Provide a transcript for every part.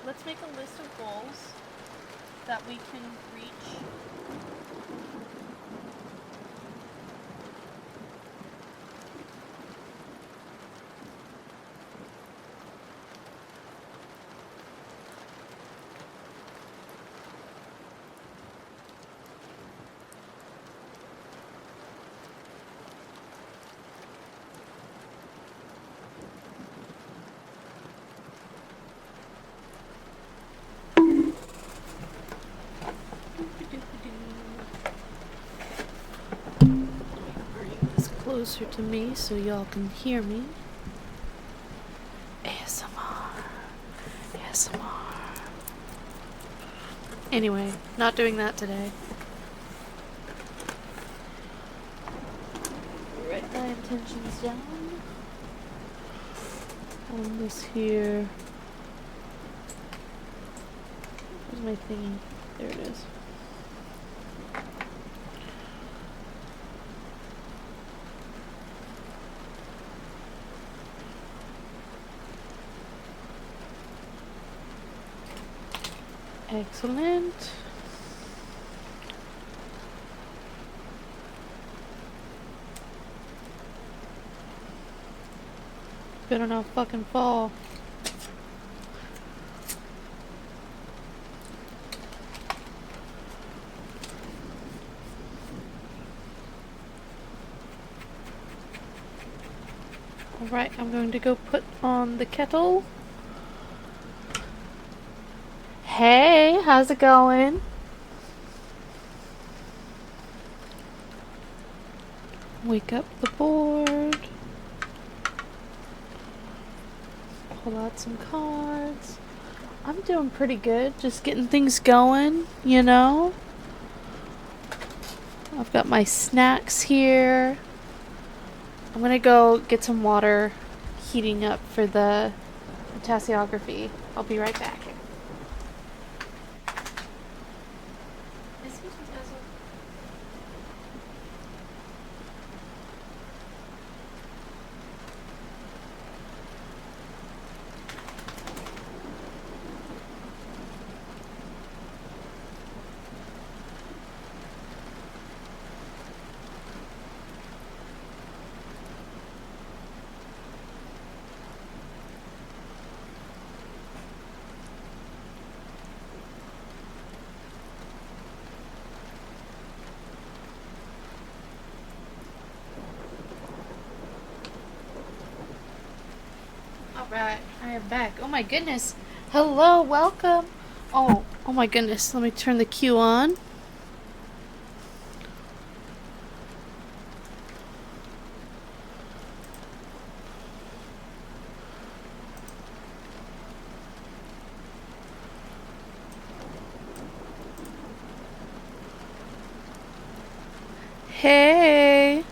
let's make a list of goals that we can reach. Bring this closer to me so y'all can hear me. ASMR. ASMR. Anyway, not doing that today. Write my intentions down. On this here. Where's my thingy? There it is. Excellent. Better not fucking fall. Alright, I'm going to go put on the kettle. Hey, how's it going? Wake up the board. Pull out some cards. I'm doing pretty good, just getting things going, you know? I've got my snacks here. I'm gonna go get some water heating up for the potassiography. I'll be right back. Alright, I am back. Oh my goodness. Hello, welcome. Oh my goodness. Let me turn the cue on. Hey.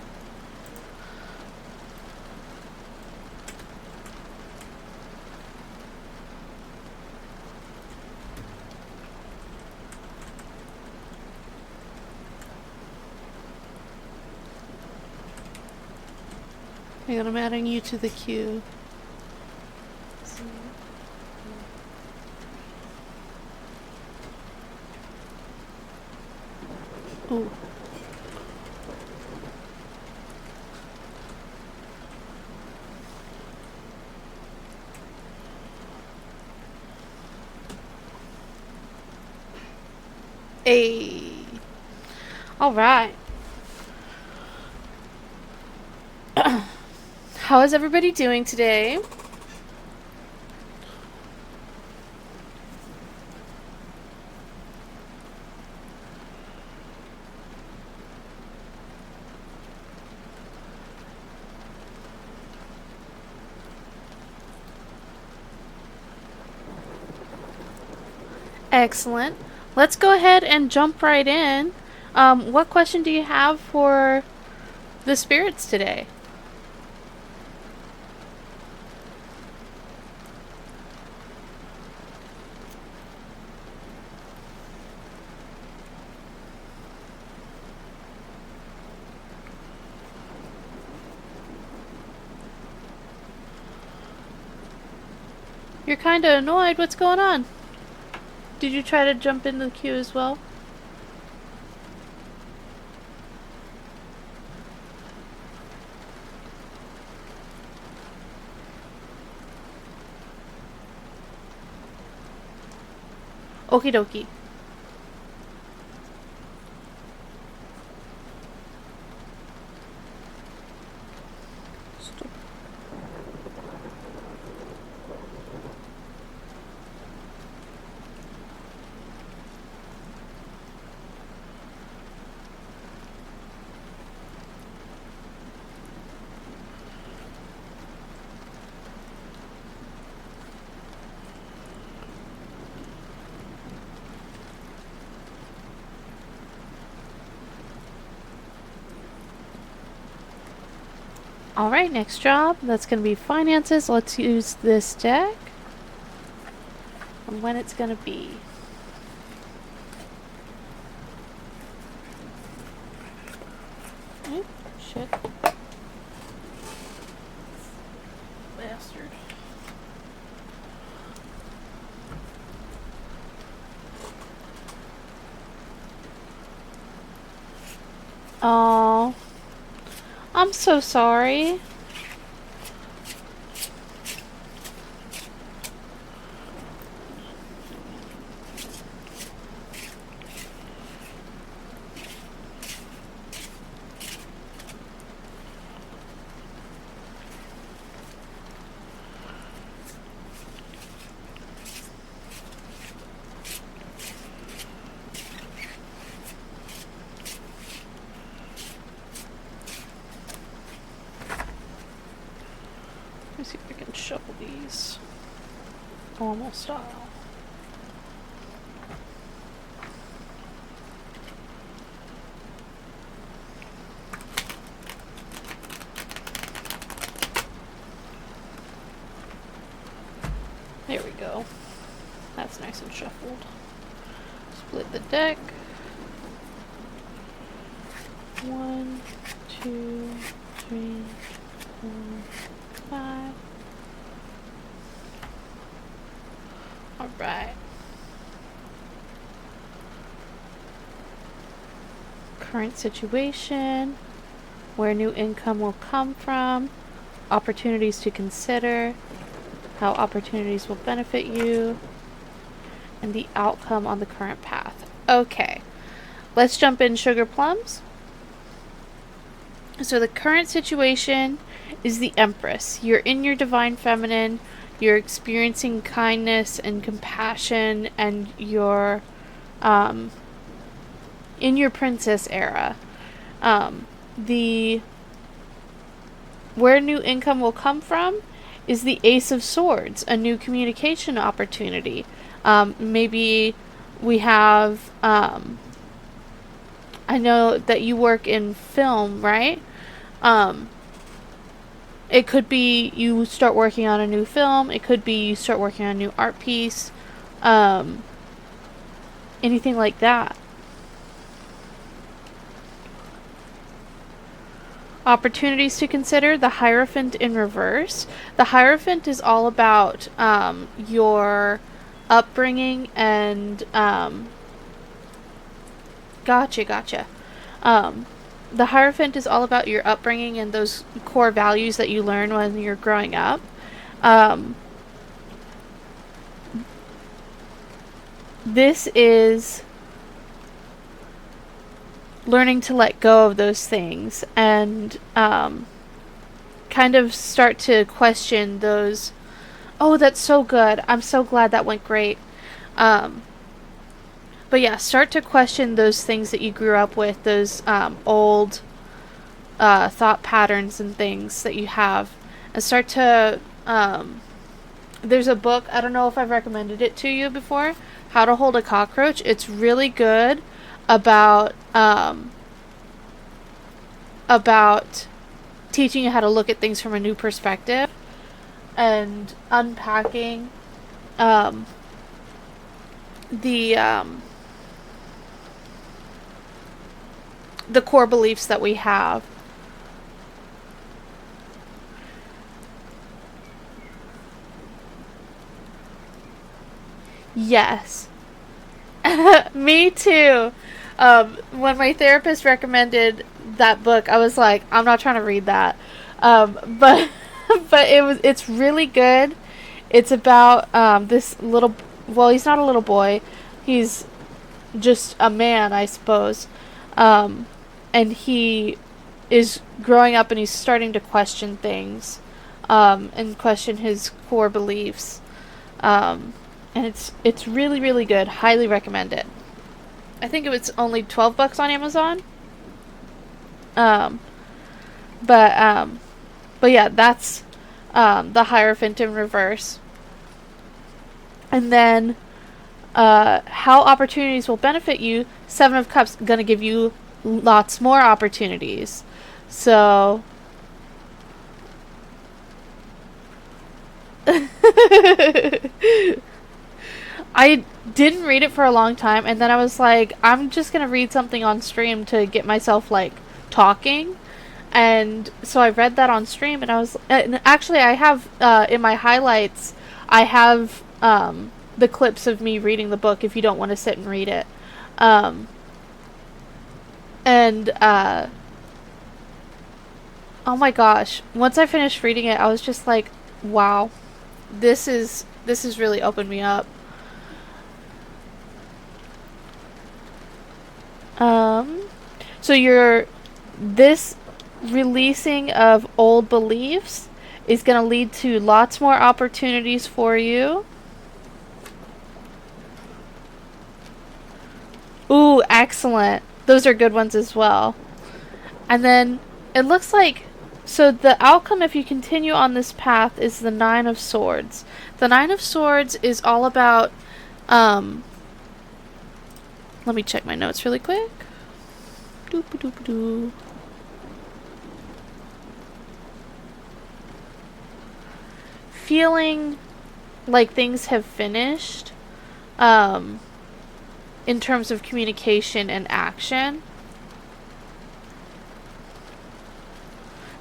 Hang on, I'm adding you to the queue. Ooh. Hey. All right. How is everybody doing today? Excellent. Let's go ahead and jump right in. What question do you have for the spirits today? You're kind of annoyed. What's going on? Did you try to jump into the queue as well? Okie dokie. Alright, next job. That's going to be finances. Let's use this deck. And when it's going to be. Oh, shit. Bastard. Oh, I'm so sorry. Let me see if I can shuffle these. Normal style. There we go. That's nice and shuffled. Split the deck. 1, 2, 3, 4, 5. Alright. Current situation. Where new income will come from. Opportunities to consider. How opportunities will benefit you. And the outcome on the current path. Okay. Let's jump in sugar plums. So the current situation is the Empress. You're in your divine feminine. You're experiencing kindness and compassion, and you're in your princess era. The where new income will come from is the Ace of Swords, a new communication opportunity. Maybe we have I know that you work in film, right? It could be you start working on a new film. It could be you start working on a new art piece. Anything like that. Opportunities to consider: the Hierophant in reverse. The Hierophant is all about your upbringing and Gotcha. The Hierophant is all about your upbringing and those core values that you learn when you're growing up. This is learning to let go of those things and kind of start to question those. Oh, that's so good. I'm so glad that went great. But yeah, start to question those things that you grew up with, those old thought patterns and things that you have, and start to. There's a book, I don't know if I've recommended it to you before, How to Hold a Cockroach. It's really good about teaching you how to look at things from a new perspective and unpacking the core beliefs that we have. Yes. Me too. When my therapist recommended that book, I was like, I'm not trying to read that. But but it's really good. It's about this little, well, he's not a little boy. He's just a man, I suppose. Um, and he is growing up and he's starting to question things, and question his core beliefs. Um, and it's really really good. Highly recommend it. I think it was only $12 on Amazon. Um, but but yeah, that's the Hierophant in reverse. And then how opportunities will benefit you. Seven of Cups gonna give you lots more opportunities. So I didn't read it for a long time, and then I was like, I'm just gonna read something on stream to get myself like talking. And so I read that on stream, and and actually, I have in my highlights, I have the clips of me reading the book if you don't want to sit and read it. Um, and oh my gosh, once I finished reading it, I was just like, wow, this is really opened me up. Um, so you're this releasing of old beliefs is going to lead to lots more opportunities for you. Ooh, excellent. Those are good ones as well. And then it looks like, so the outcome if you continue on this path is the Nine of Swords. The Nine of Swords is all about um let me check my notes really quick. Doop-a-doop-a-doo. Feeling like things have finished um in terms of communication and action.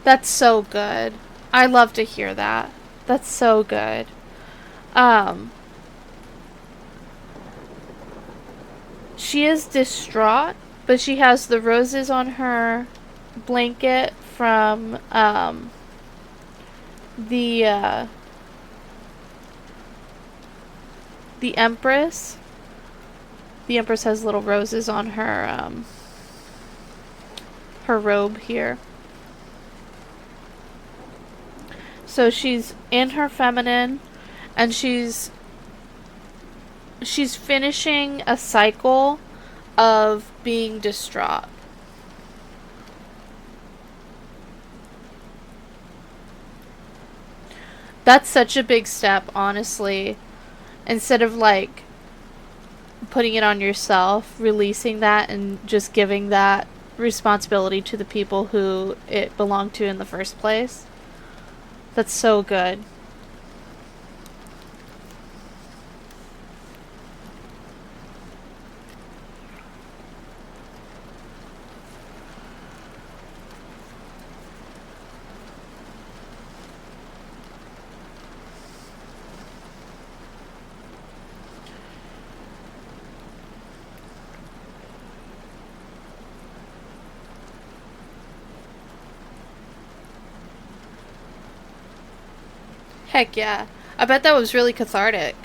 That's so good. I love to hear that. That's so good. Um, she is distraught, but she has the roses on her blanket from the the Empress. The Empress has little roses on her robe here. So she's in her feminine, and she's finishing a cycle of being distraught. That's such a big step, honestly. Instead of like putting it on yourself, releasing that and just giving that responsibility to the people who it belonged to in the first place. That's so good. Heck yeah. I bet that was really cathartic.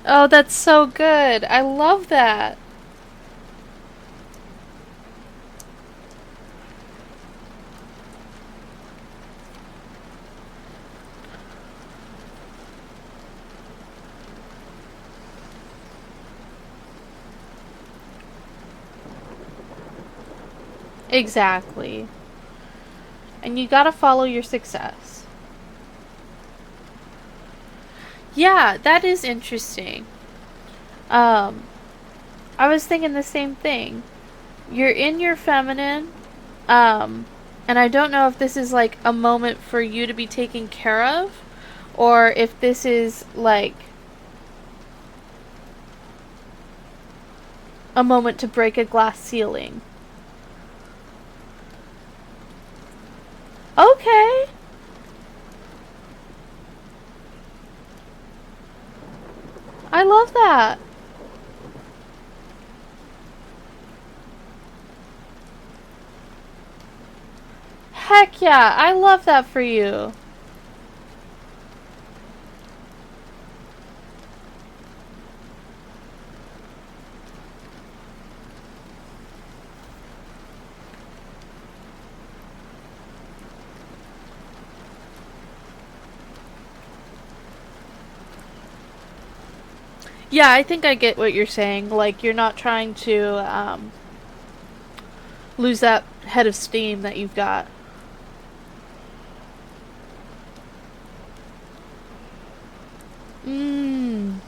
Oh, that's so good. I love that. Exactly. And you gotta follow your success. Yeah, that is interesting. Um, I was thinking the same thing. You're in your feminine, um, and I don't know if this is like a moment for you to be taken care of, or if this is like a moment to break a glass ceiling. Okay. I love that. Heck yeah, I love that for you. Yeah, I think I get what you're saying. Like, you're not trying to lose that head of steam that you've got. Mmm.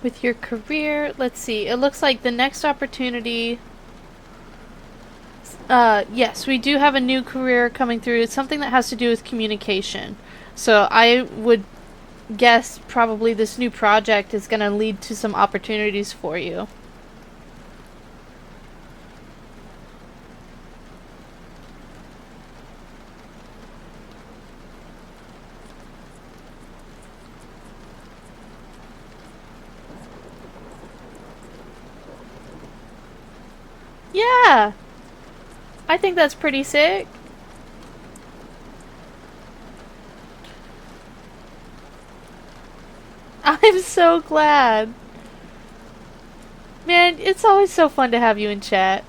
With your career, let's see. It looks like the next opportunity. Yes, we do have a new career coming through. It's something that has to do with communication. So I would guess probably this new project is going to lead to some opportunities for you. Yeah, I think that's pretty sick. I'm so glad. Man, it's always so fun to have you in chat.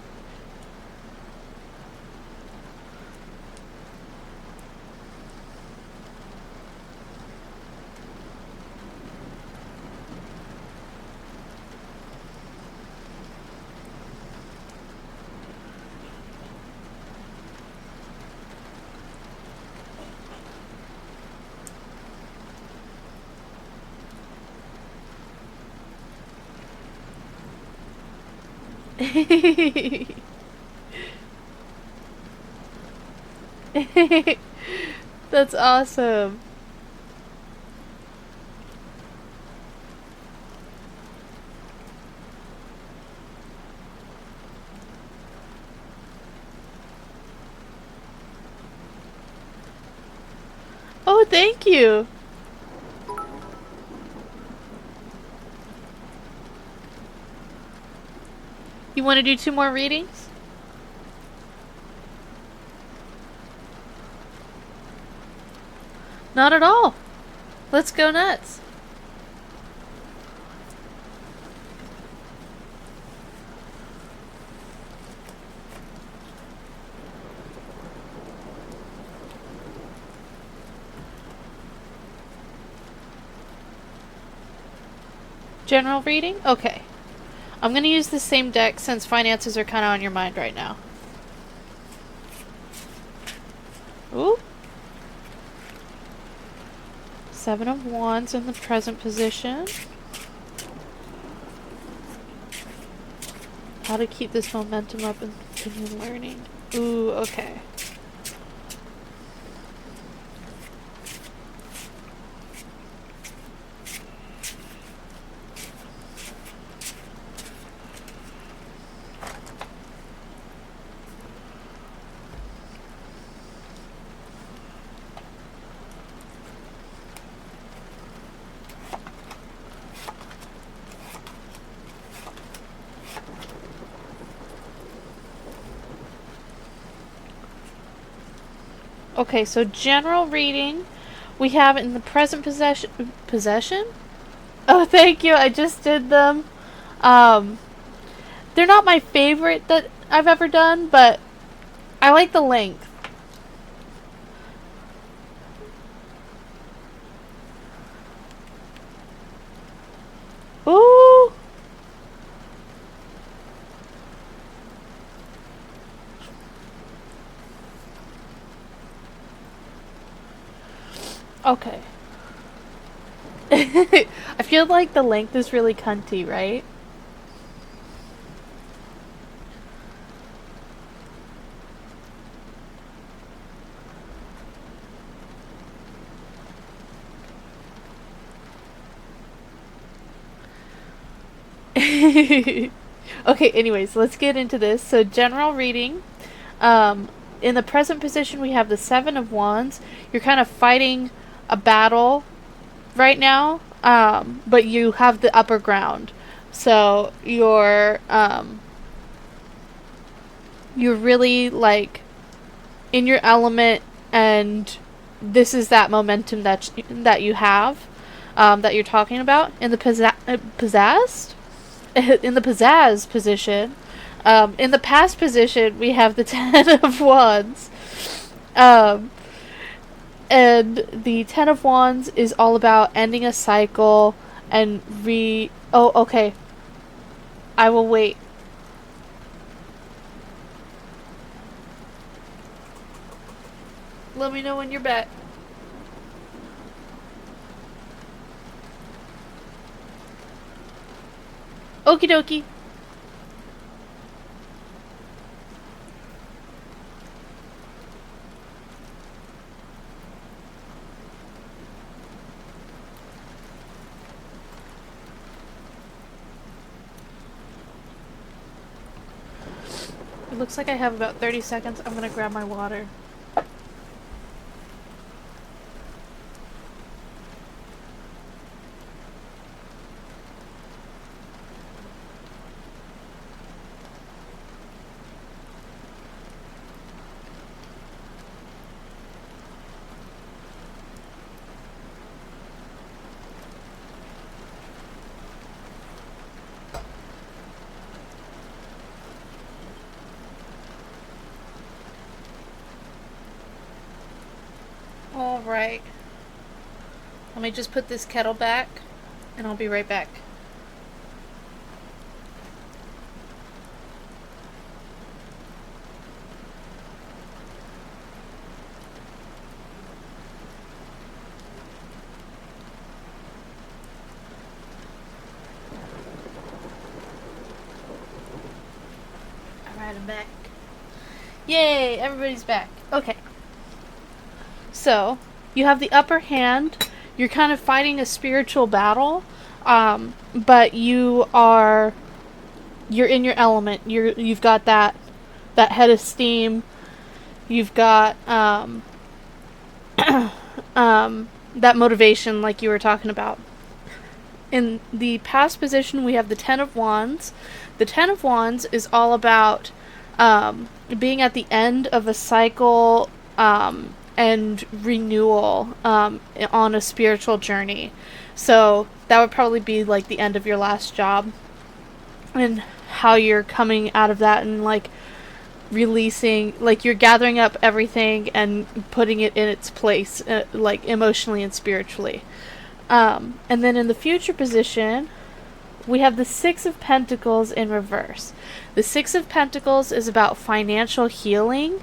That's awesome. Oh, thank you. You want to do 2 more readings? Not at all. Let's go nuts. General reading? Okay. I'm going to use the same deck since finances are kind of on your mind right now. Ooh. 7 of Wands in the present position. How to keep this momentum up and continue learning. Ooh, okay. Okay, so general reading we have in the present possession. Possession? Oh, thank you. I just did them. Um, they're not my favorite that I've ever done, but I like the length. Ooh. Okay. I feel like the length is really cunty, right? Okay, anyways, let's get into this. So, general reading. Um, in the present position, we have the Seven of Wands. You're kind of fighting a battle right now, but you have the upper ground. So, you're really like in your element, and this is that momentum that you have, that you're talking about in the pizzazz in the pizzazz position. In the past position, we have the Ten of Wands. Um, and the Ten of Wands is all about ending a cycle and Oh, okay. I will wait. Let me know when you're back. Okie dokie. It looks like I have about 30 seconds. I'm gonna grab my water. Alright. Let me just put this kettle back, and I'll be right back. Alright, I'm back. Yay, everybody's back. Okay. So, you have the upper hand. You're kind of fighting a spiritual battle, but you're in your element. You've got that head of steam. You've got that motivation, like you were talking about. In the past position, we have the Ten of Wands. The Ten of Wands is all about being at the end of a cycle, and renewal, on a spiritual journey. So that would probably be like the end of your last job, and how you're coming out of that, and like releasing, like you're gathering up everything and putting it in its place, like emotionally and spiritually. And then in the future position, we have the Six of Pentacles in reverse. The Six of Pentacles is about financial healing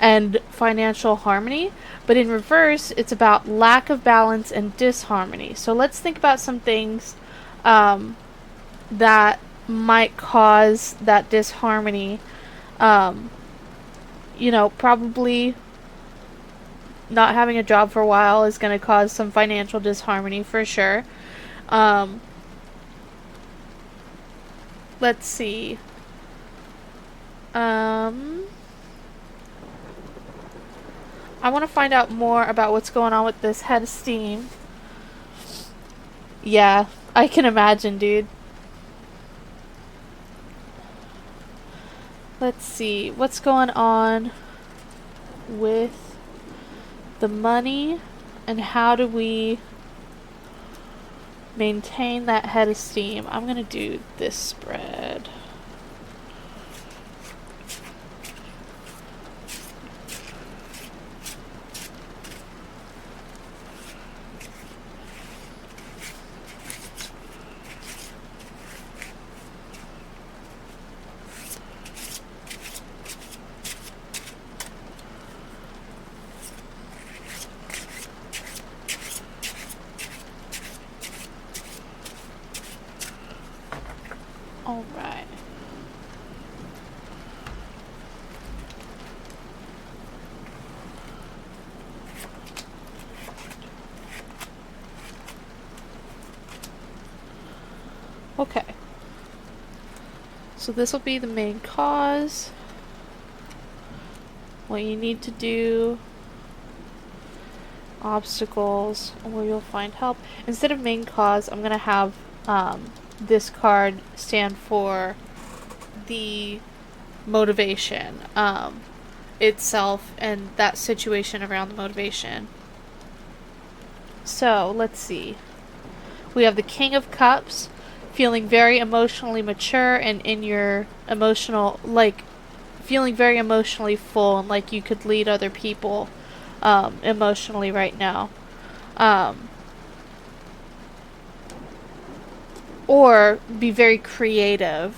and financial harmony, but in reverse, it's about lack of balance and disharmony. So let's think about some things that might cause that disharmony. Probably not having a job for a while is going to cause some financial disharmony for sure. Let's see. I want to find out more about what's going on with this head of steam. Yeah, I can imagine, dude. Let's see. What's going on with the money, and how do we maintain that head of steam. I'm going to do this spread. Alright. Okay. So this will be the main cause. What you need to do, obstacles, where you'll find help. Instead of main cause, I'm going to have this card stand for the motivation itself and that situation around the motivation. So let's see. We have the King of Cups, feeling very emotionally mature and in your emotional, like feeling very emotionally full and like you could lead other people emotionally right now. Or be very creative.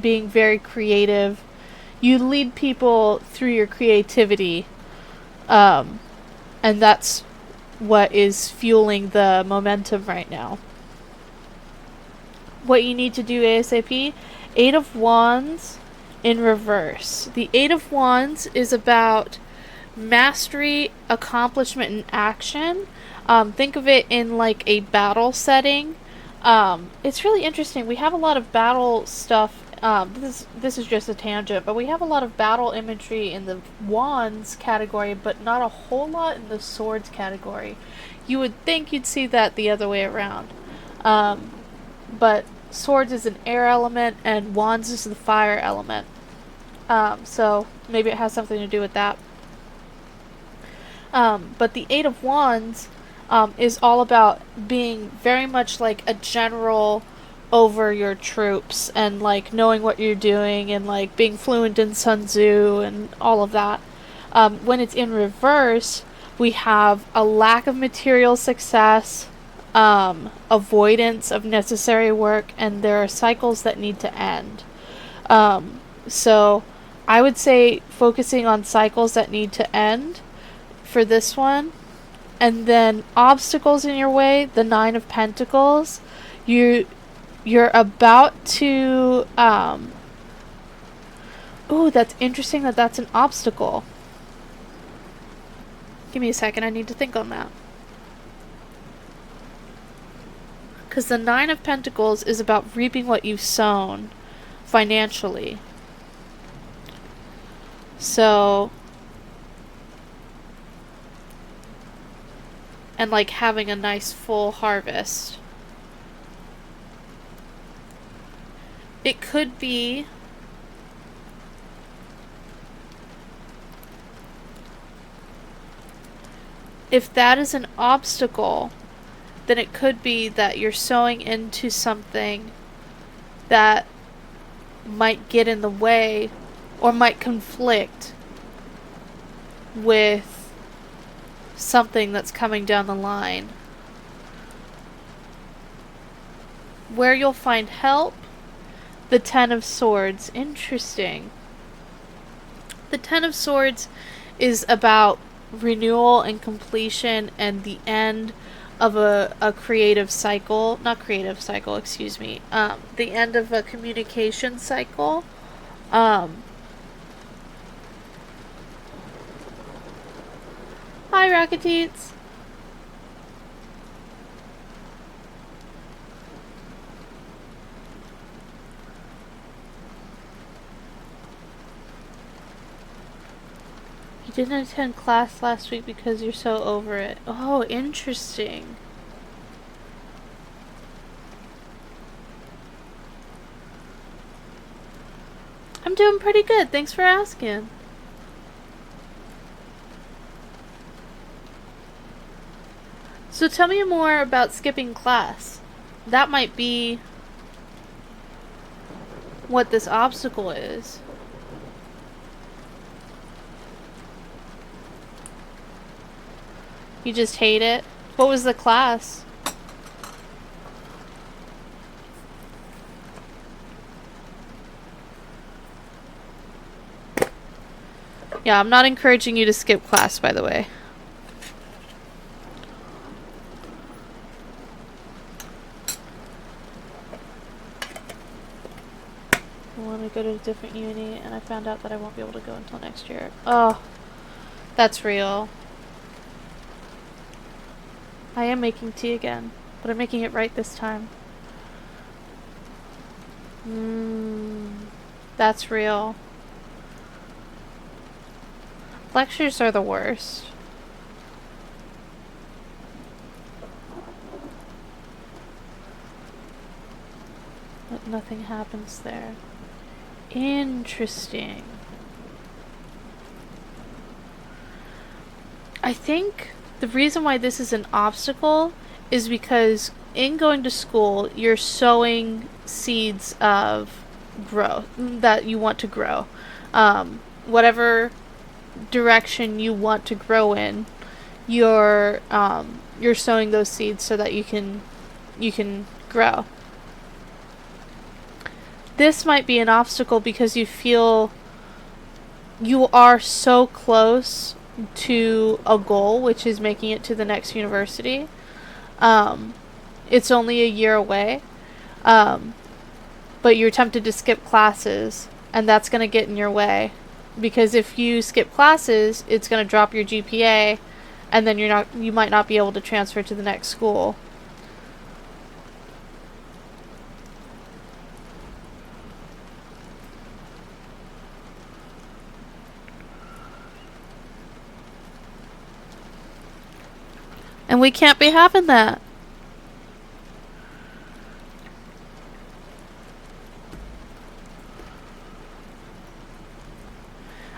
Being very creative. You lead people through your creativity. And that's what is fueling the momentum right now. What you need to do ASAP, Eight of Wands in reverse. The Eight of Wands is about mastery, accomplishment, and action. Think of it in like a battle setting. It's really interesting. We have a lot of battle stuff. This is just a tangent, but we have a lot of battle imagery in the wands category, but not a whole lot in the swords category. You would think you'd see that the other way around. But swords is an air element, and wands is the fire element. So maybe it has something to do with that. But the Eight of Wands is all about being very much like a general over your troops and like knowing what you're doing and like being fluent in Sun Tzu and all of that. When it's in reverse, we have a lack of material success, avoidance of necessary work, and there are cycles that need to end. So I would say focusing on cycles that need to end for this one. And then obstacles in your way, the Nine of Pentacles. You're about to ooh, that's interesting that that's an obstacle. Give me a second, I need to think on that. Because the Nine of Pentacles is about reaping what you've sown financially. So, and like having a nice full harvest. It could be if that is an obstacle, then it could be that you're sowing into something that might get in the way or might conflict with something that's coming down the line. Where you'll find help, the Ten of Swords. Interesting. The Ten of Swords is about renewal and completion and the end of a creative cycle. Not creative cycle, excuse me. The end of a communication cycle. Hi, Rocketeets. You didn't attend class last week because you're so over it. Oh, interesting. I'm doing pretty good. Thanks for asking. So tell me more about skipping class. That might be what this obstacle is. You just hate it? What was the class? Yeah, I'm not encouraging you to skip class, by the way. I want to go to a different uni, and I found out that I won't be able to go until next year. Oh, that's real. I am making tea again, but I'm making it right this time. That's real. Lectures are the worst. But nothing happens there. Interesting. I think the reason why this is an obstacle is because in going to school, you're sowing seeds of growth that you want to grow. Whatever direction you want to grow in, you're sowing those seeds so that you can grow. This might be an obstacle because you feel you are so close to a goal, which is making it to the next university. It's only a year away, but you're tempted to skip classes, and that's going to get in your way. Because if you skip classes, it's going to drop your GPA, and then you might not be able to transfer to the next school. And we can't be having that.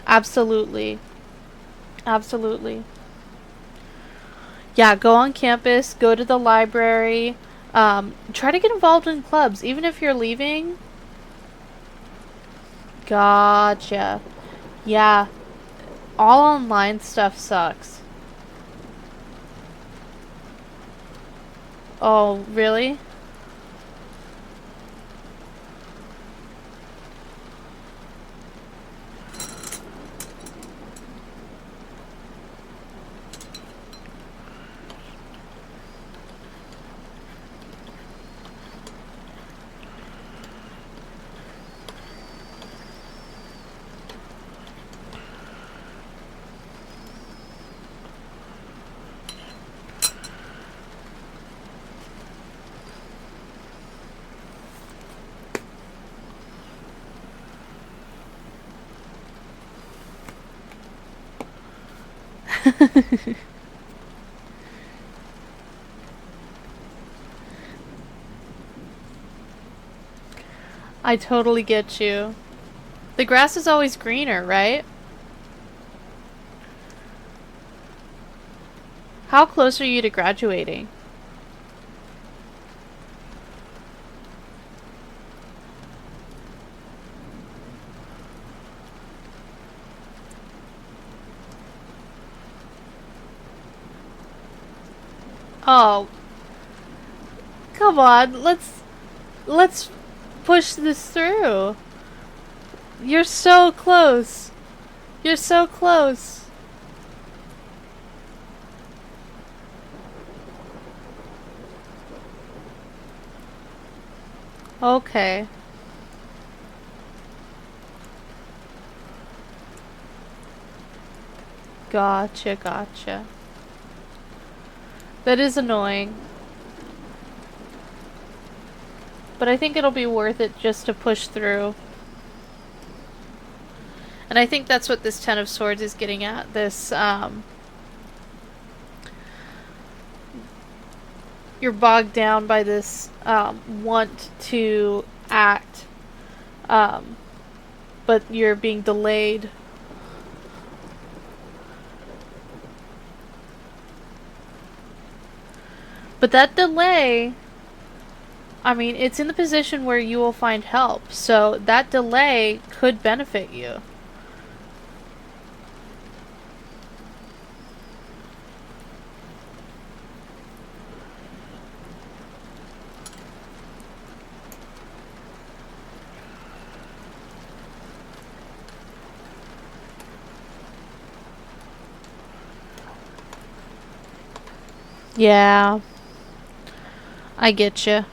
Absolutely. Absolutely. Yeah, go on campus, go to the library, try to get involved in clubs, even if you're leaving. Gotcha. Yeah, all online stuff sucks. Oh, really? I totally get you. The grass is always greener, right? How close are you to graduating? Oh, come on. Let's push this through. You're so close. You're so close. Okay. Gotcha, gotcha. That is annoying. But I think it'll be worth it just to push through. And I think that's what this Ten of Swords is getting at. You're bogged down by this want to act, but you're being delayed. But that delay, I mean, it's in the position where you will find help. So that delay could benefit you. Yeah, I get you.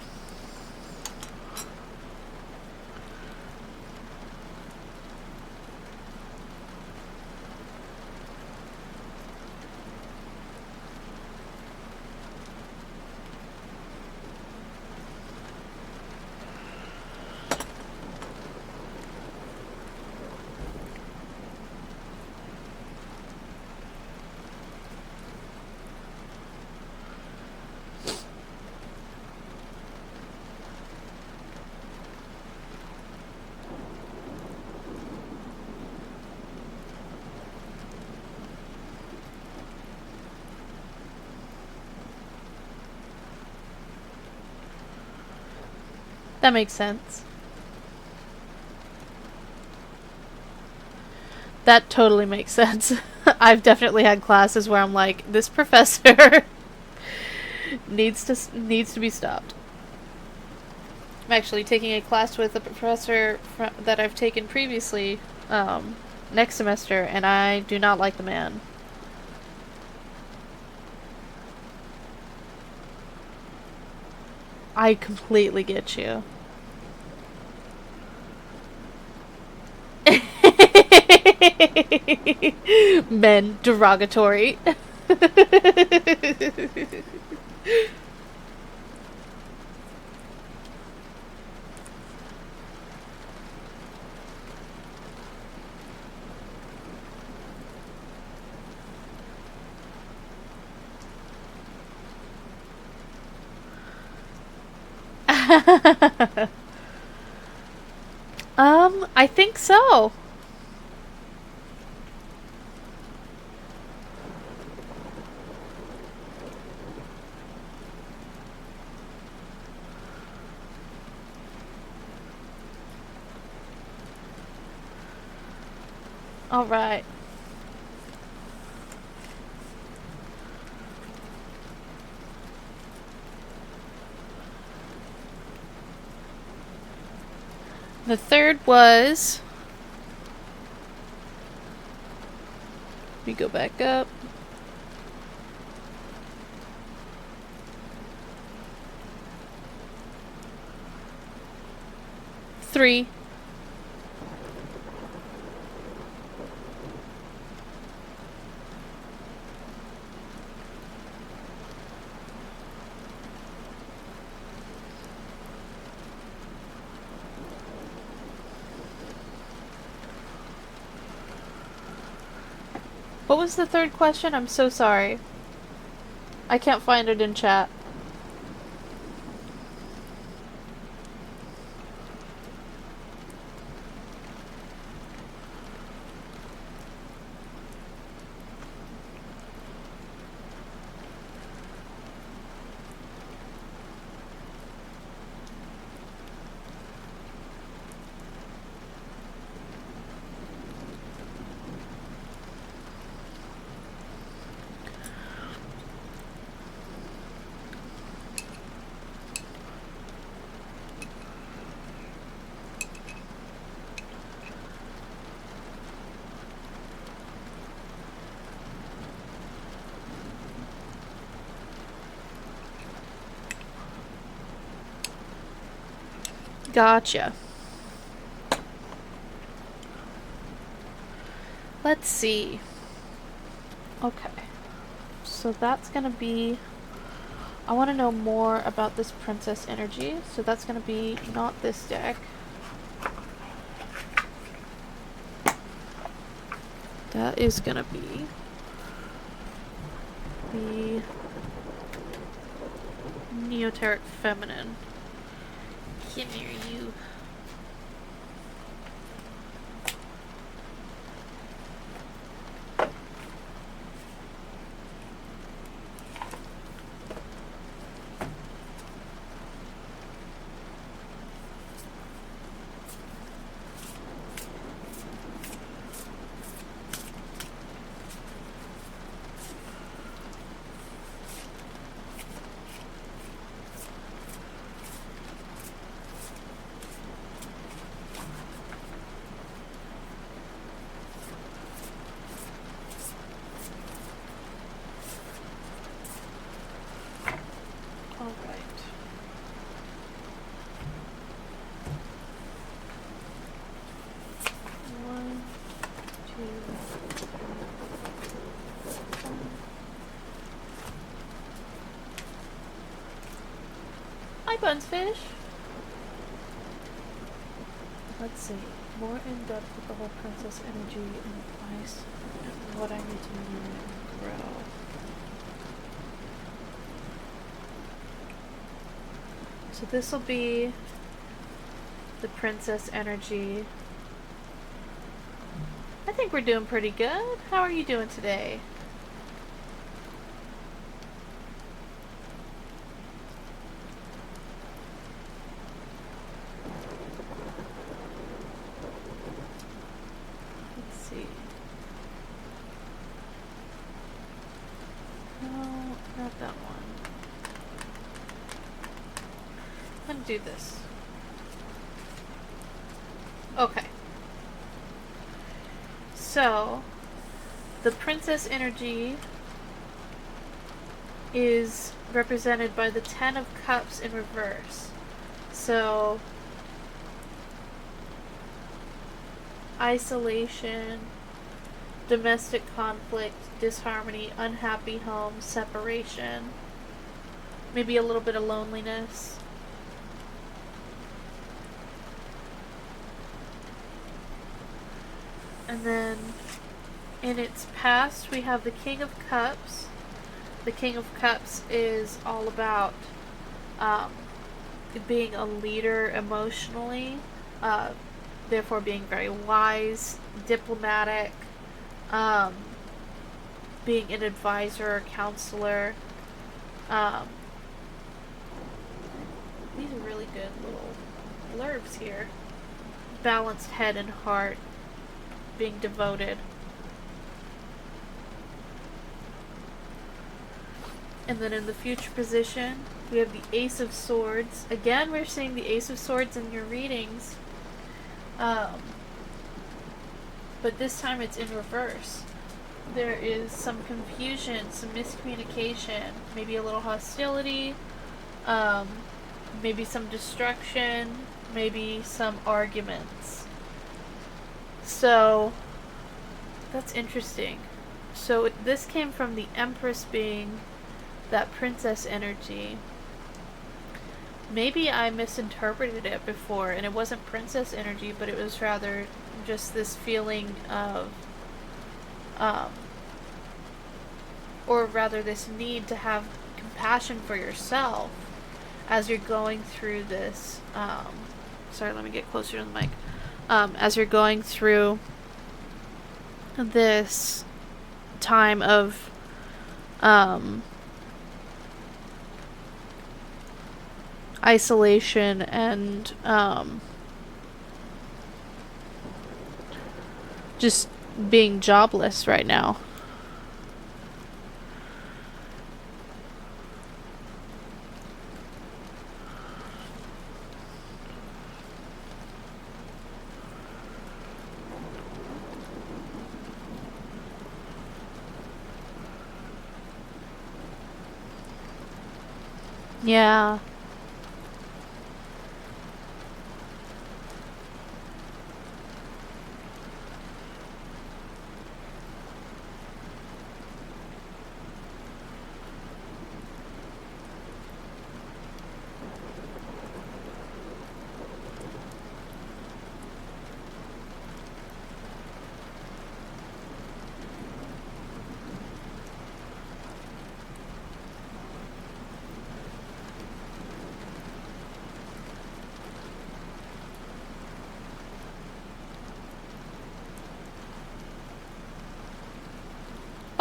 That makes sense. That totally makes sense. I've definitely had classes where I'm like, this professor needs to be stopped. I'm actually taking a class with a professor that I've taken previously next semester, and I do not like the man. I completely get you. Men derogatory. I think so. All right. The third was. We go back up. 3. What was the third question? I'm so sorry. I can't find it in chat. Gotcha. Let's see. Okay. So that's gonna be. I want to know more about this Princess Energy. So that's gonna be not this deck. That is gonna be the Neoteric Feminine. Come here, you. Hi, Bunsfish. Let's see. More in depth with the whole princess energy and advice and what I need to learn and grow. So this will be the princess energy. I think we're doing pretty good. How are you doing today? Let's see. No, not that one. I'm gonna do this. Okay. So, the princess energy is represented by the Ten of Cups in reverse. So, isolation, domestic conflict, disharmony, unhappy home, separation, maybe a little bit of loneliness. And then in its past, we have the King of Cups. The King of Cups is all about being a leader emotionally, therefore being very wise, diplomatic, being an advisor or counselor. These are really good little blurbs here. Balanced head and heart, being devoted. And then in the future position, we have the Ace of Swords. Again, we're seeing the Ace of Swords in your readings. But this time it's in reverse. There is some confusion, some miscommunication, maybe a little hostility, maybe some destruction, maybe some arguments. So, that's interesting. So this came from the Empress being that princess energy. Maybe I misinterpreted it before and it wasn't princess energy, but it was rather just this feeling of or rather this need to have compassion for yourself as you're going through this sorry, let me get closer to the mic. As you're going through this time of isolation and just being jobless right now. Yeah.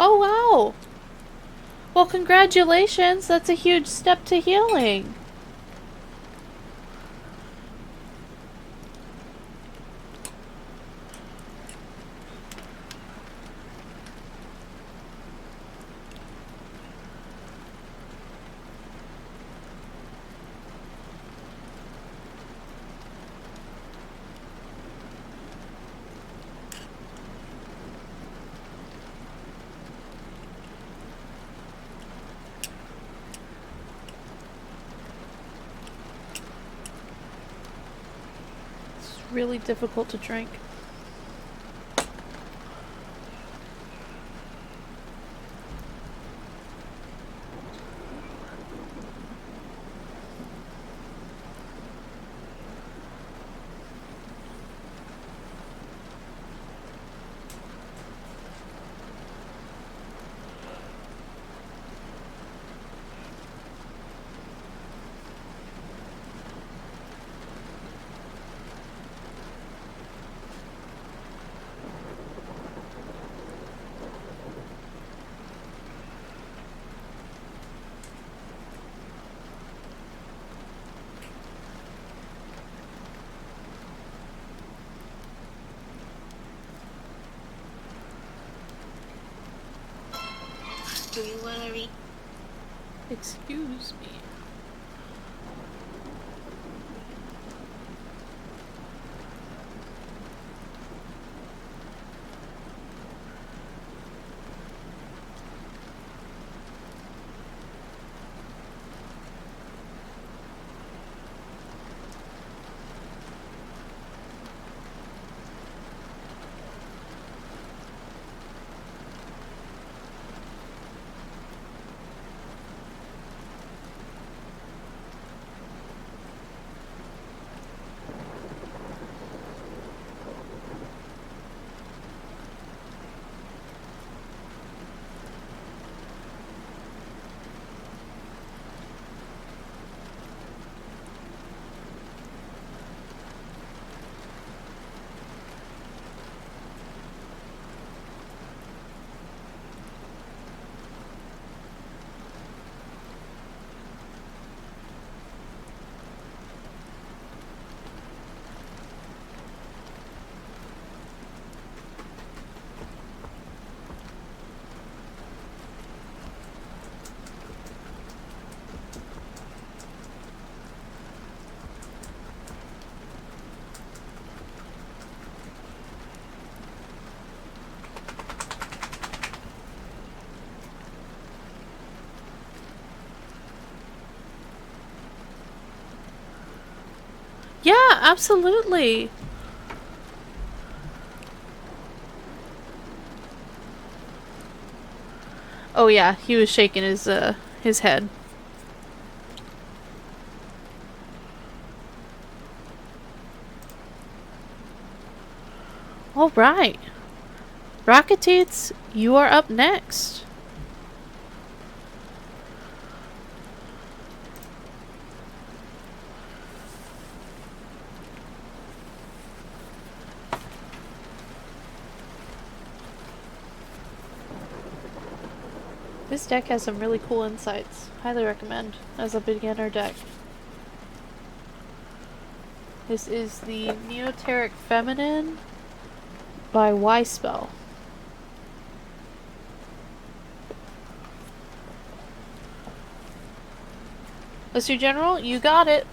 Oh, wow. Well, congratulations. That's a huge step to healing. It's really difficult to drink. Do you want to read? Excuse me. Yeah, absolutely. Oh yeah, he was shaking his head. All right. Rocketates, you are up next. This deck has some really cool insights. Highly recommend as a beginner deck. This is the Neoteric Feminine by Y-Spell. Mr. General, you got it.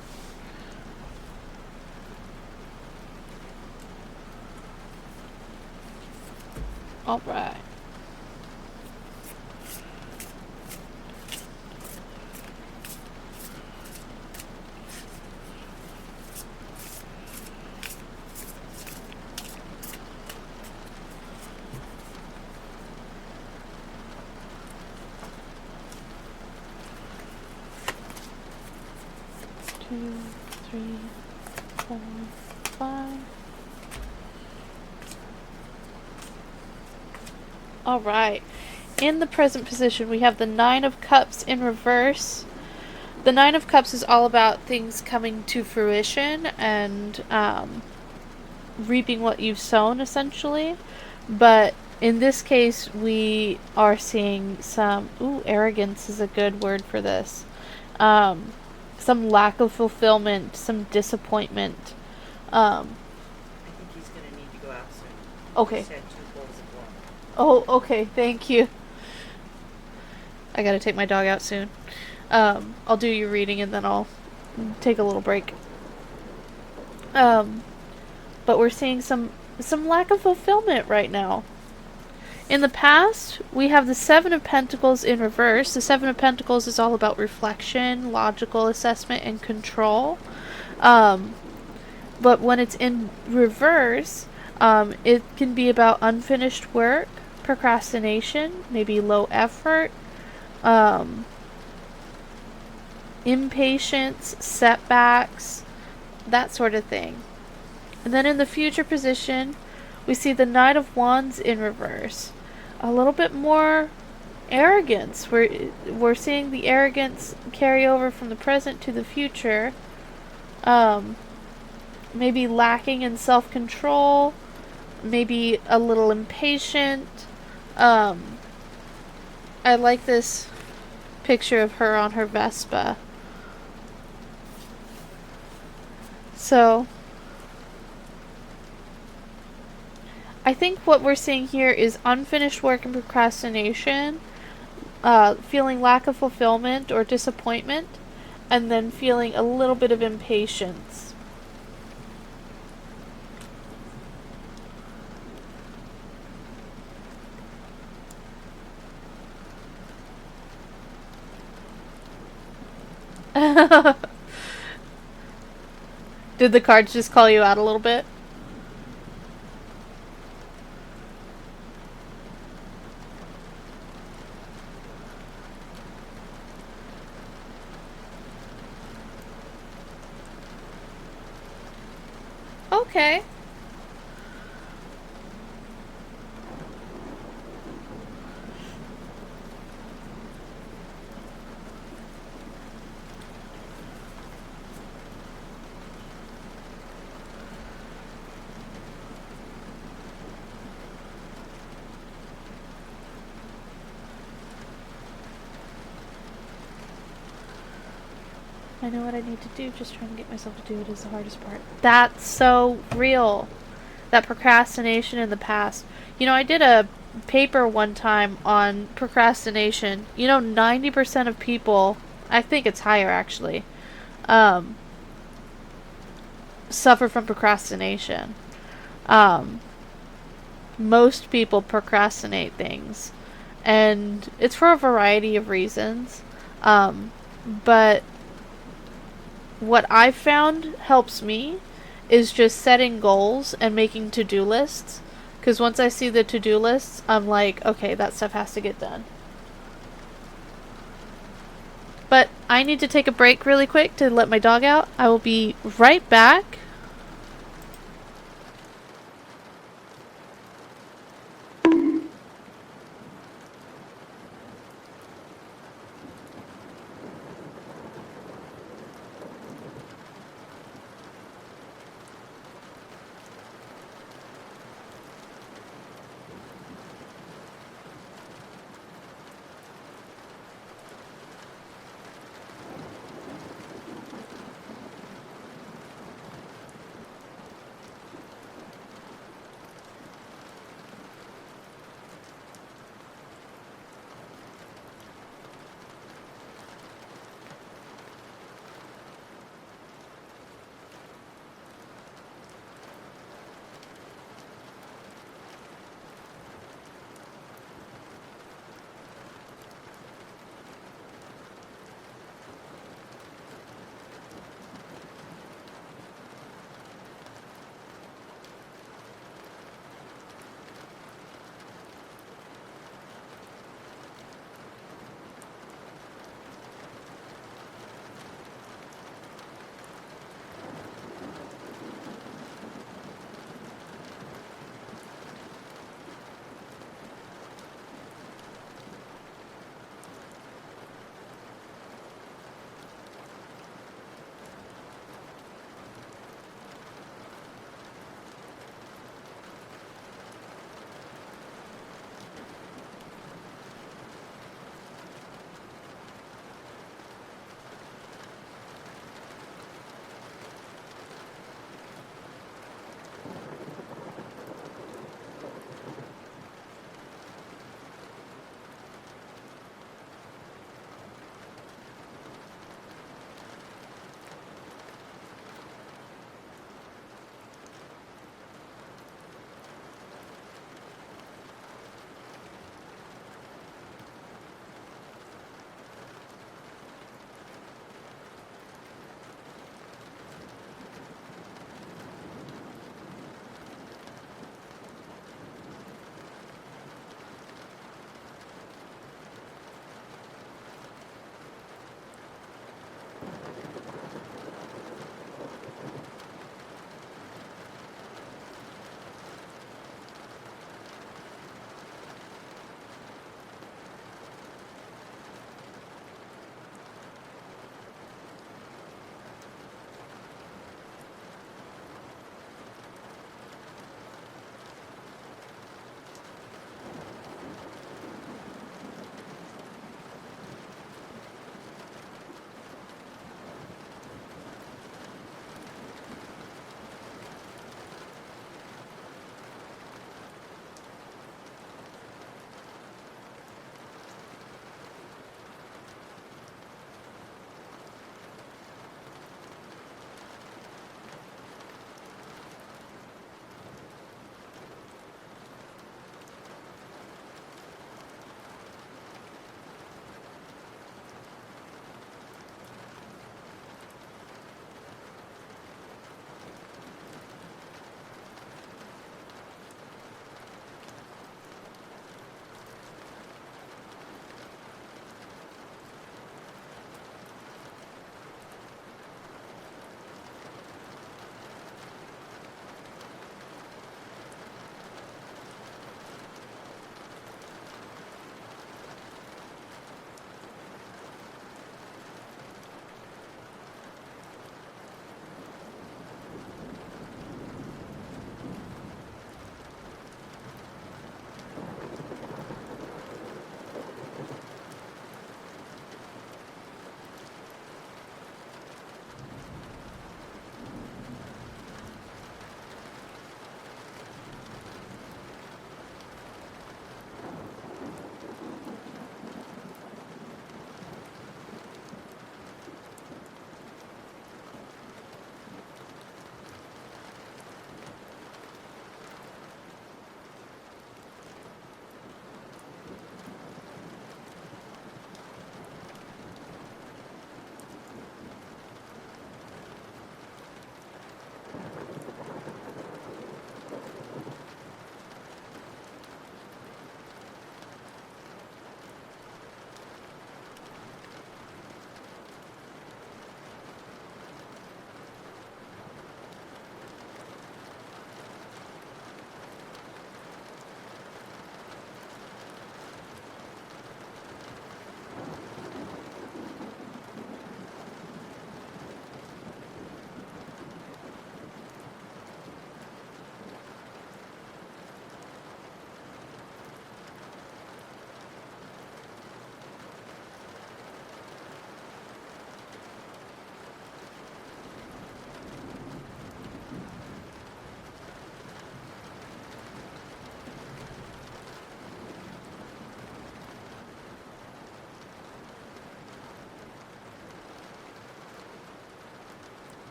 Alright. Two, three, four, five. Alright. In the present position, we have the Nine of Cups in reverse. The Nine of Cups is all about things coming to fruition and reaping what you've sown, essentially. But in this case, we are seeing some... Ooh, arrogance is a good word for this. Some lack of fulfillment, some disappointment. I think he's going to need to go out soon. Okay. He said 2 bowls of water. Oh, okay, thank you. I gotta take my dog out soon. I'll do your reading and then I'll take a little break. But we're seeing some lack of fulfillment right now. In the past, we have the Seven of Pentacles in reverse. The Seven of Pentacles is all about reflection, logical assessment, and control. But when it's in reverse, it can be about unfinished work, procrastination, maybe low effort, impatience, setbacks, that sort of thing. And then in the future position, we see the Knight of Wands in reverse. A little bit more arrogance. We're seeing the arrogance carry over from the present to the future. Maybe lacking in self-control, maybe a little impatient. I like this picture of her on her Vespa. So, I think what we're seeing here is unfinished work and procrastination, feeling lack of fulfillment or disappointment, and then feeling a little bit of impatience. Did the cards just call you out a little bit? Okay. I know what I need to do, just trying to get myself to do it is the hardest part. That's so real. That procrastination in the past. You know, I did a paper one time on procrastination. You know, 90% of people, I think it's higher actually, um, suffer from procrastination. Um, Most people procrastinate things, and it's for a variety of reasons. But what I've found helps me is just setting goals and making to-do lists. Because once I see the to-do lists, I'm like, okay, that stuff has to get done. But I need to take a break really quick to let my dog out. I will be right back.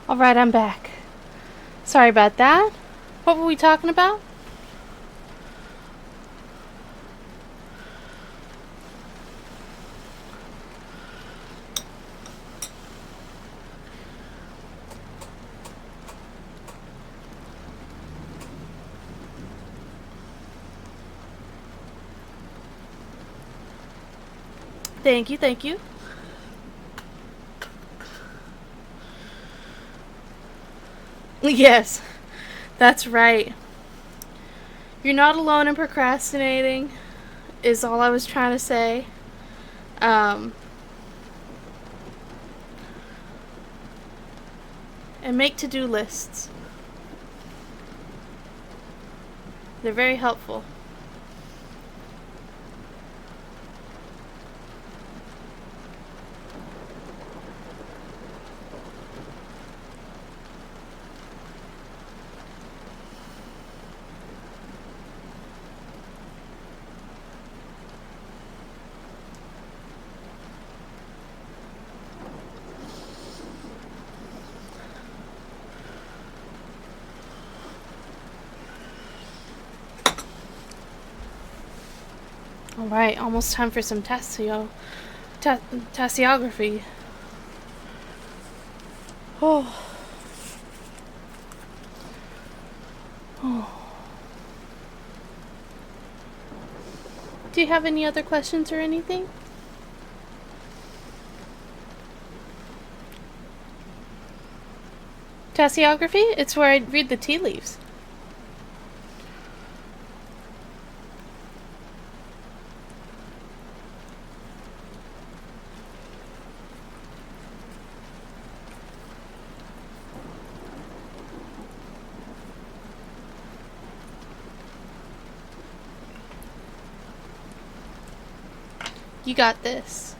Alright, I'm back. Sorry about that. What were we talking about? Thank you, thank you. Yes, that's right. You're not alone in procrastinating, is all I was trying to say. Um, and make to-do lists. They're very helpful. Alright, almost time for some tasseography. Oh. Oh. Do you have any other questions or anything? Tasseography? It's where I read the tea leaves. You got this.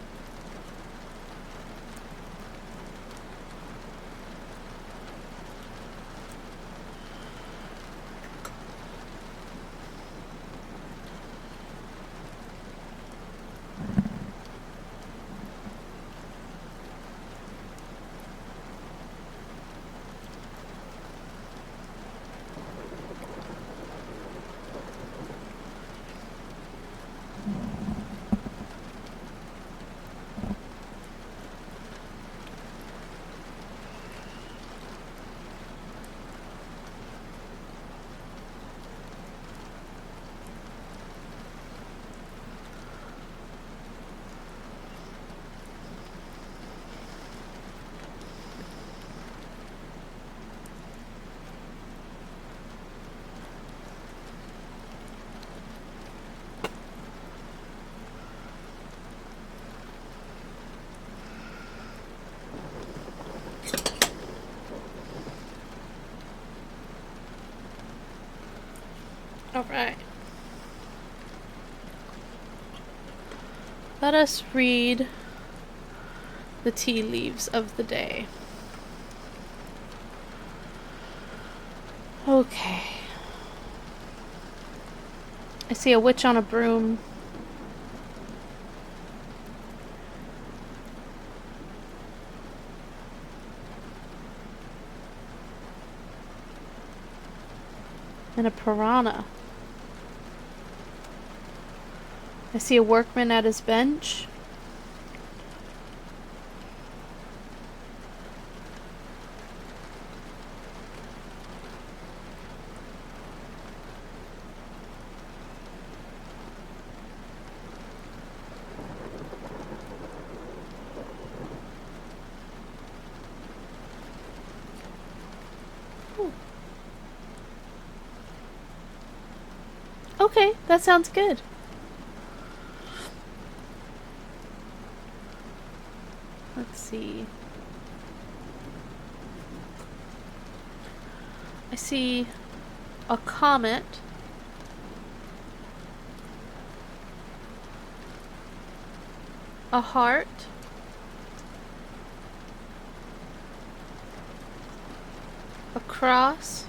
Alright. Let us read the tea leaves of the day. Okay. I see a witch on a broom. And a piranha. I see a workman at his bench. Ooh. Okay, that sounds good. Let's see. I see a comet. A heart. A cross.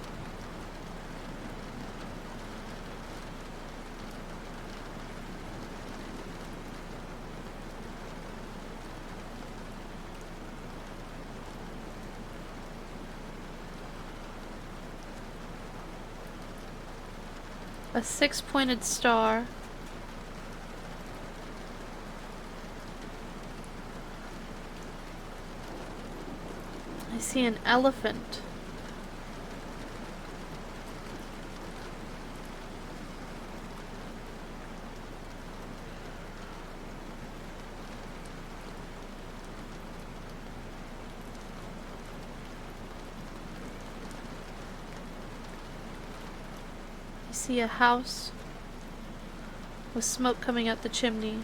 A six-pointed star. I see an elephant. I see a house with smoke coming out the chimney.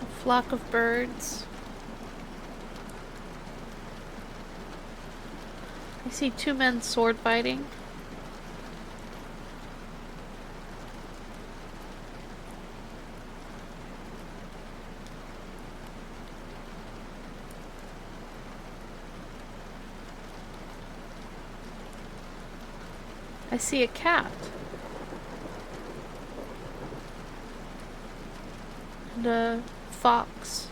A flock of birds. I see two men sword fighting. I see a cat. And a fox.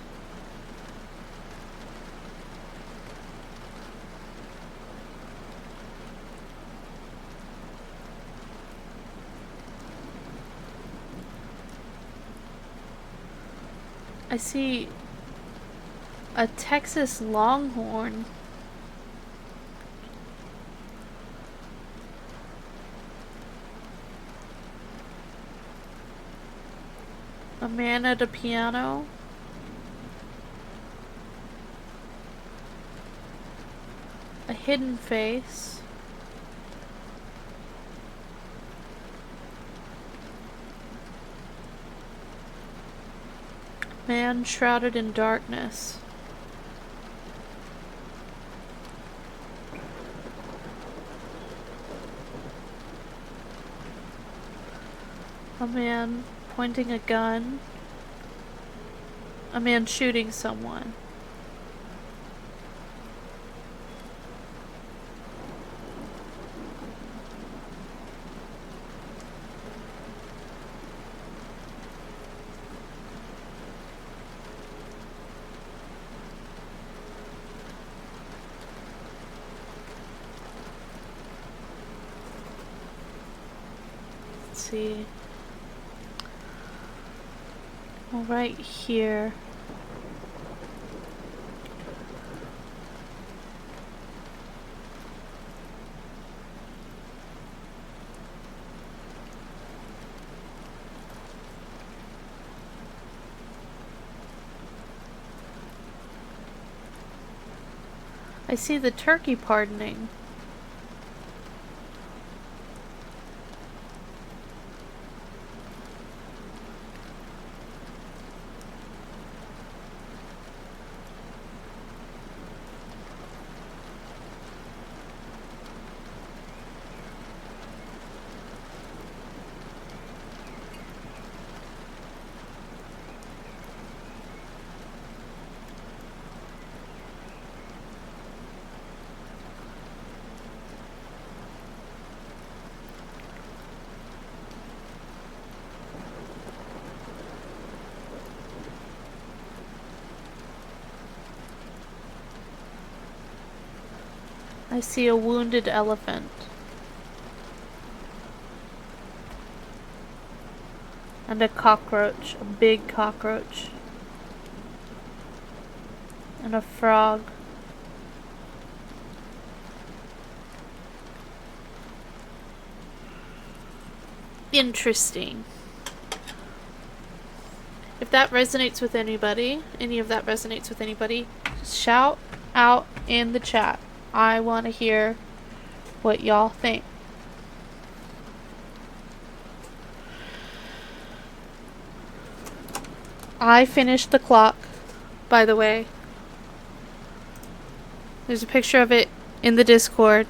I see a Texas Longhorn. A man at a piano. A hidden face. Man shrouded in darkness. A man pointing a gun. A man shooting someone. Let's see. Well, right here. I see the turkey pardoning. I see a wounded elephant. And a cockroach, a big cockroach. And a frog. Interesting. If that resonates with anybody, any of that resonates with anybody, just shout out in the chat. I want to hear what y'all think. I finished the clock, by the way. There's a picture of it in the Discord.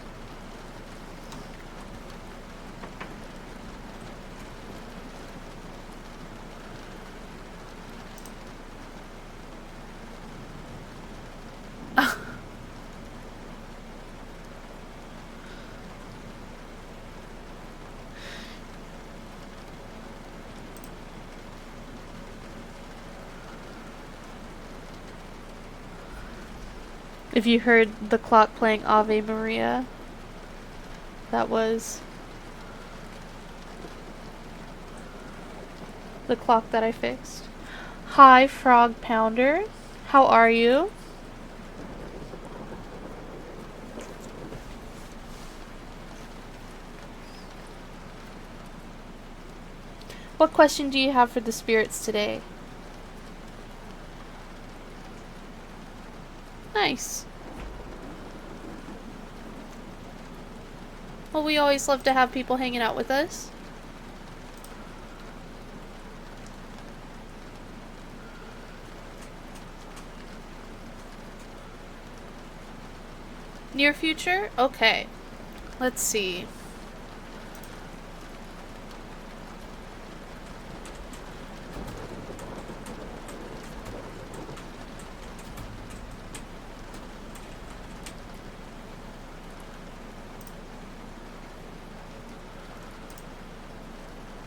If you heard the clock playing Ave Maria, that was the clock that I fixed. Hi, Frog Pounder. How are you? What question do you have for the spirits today? Nice. Well, we always love to have people hanging out with us. Near future? Okay. Let's see.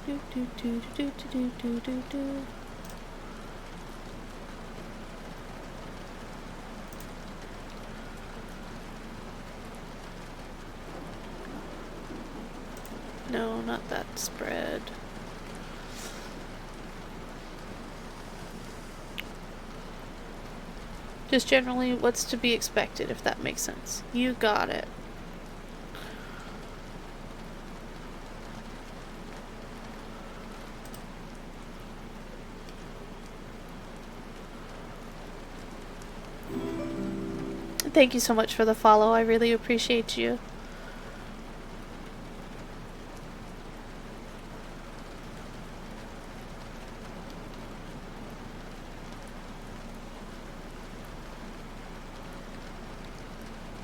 Do do do do do do do do. No, not that spread. Just generally what's to be expected, if that makes sense. You got it. Thank you so much for the follow. I really appreciate you.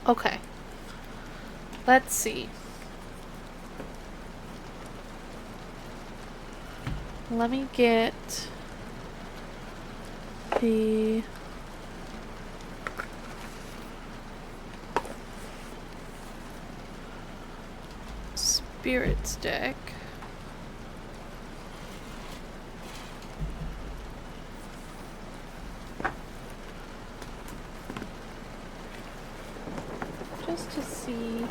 Okay. Let's see. Let me get the spirits deck. Just to see.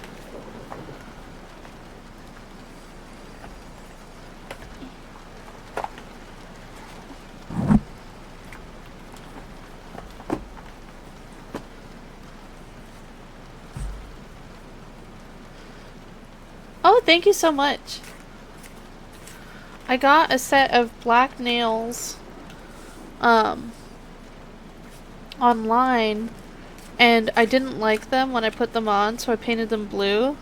Oh, thank you so much. I got a set of black nails online, and I didn't like them when I put them on, so I painted them blue.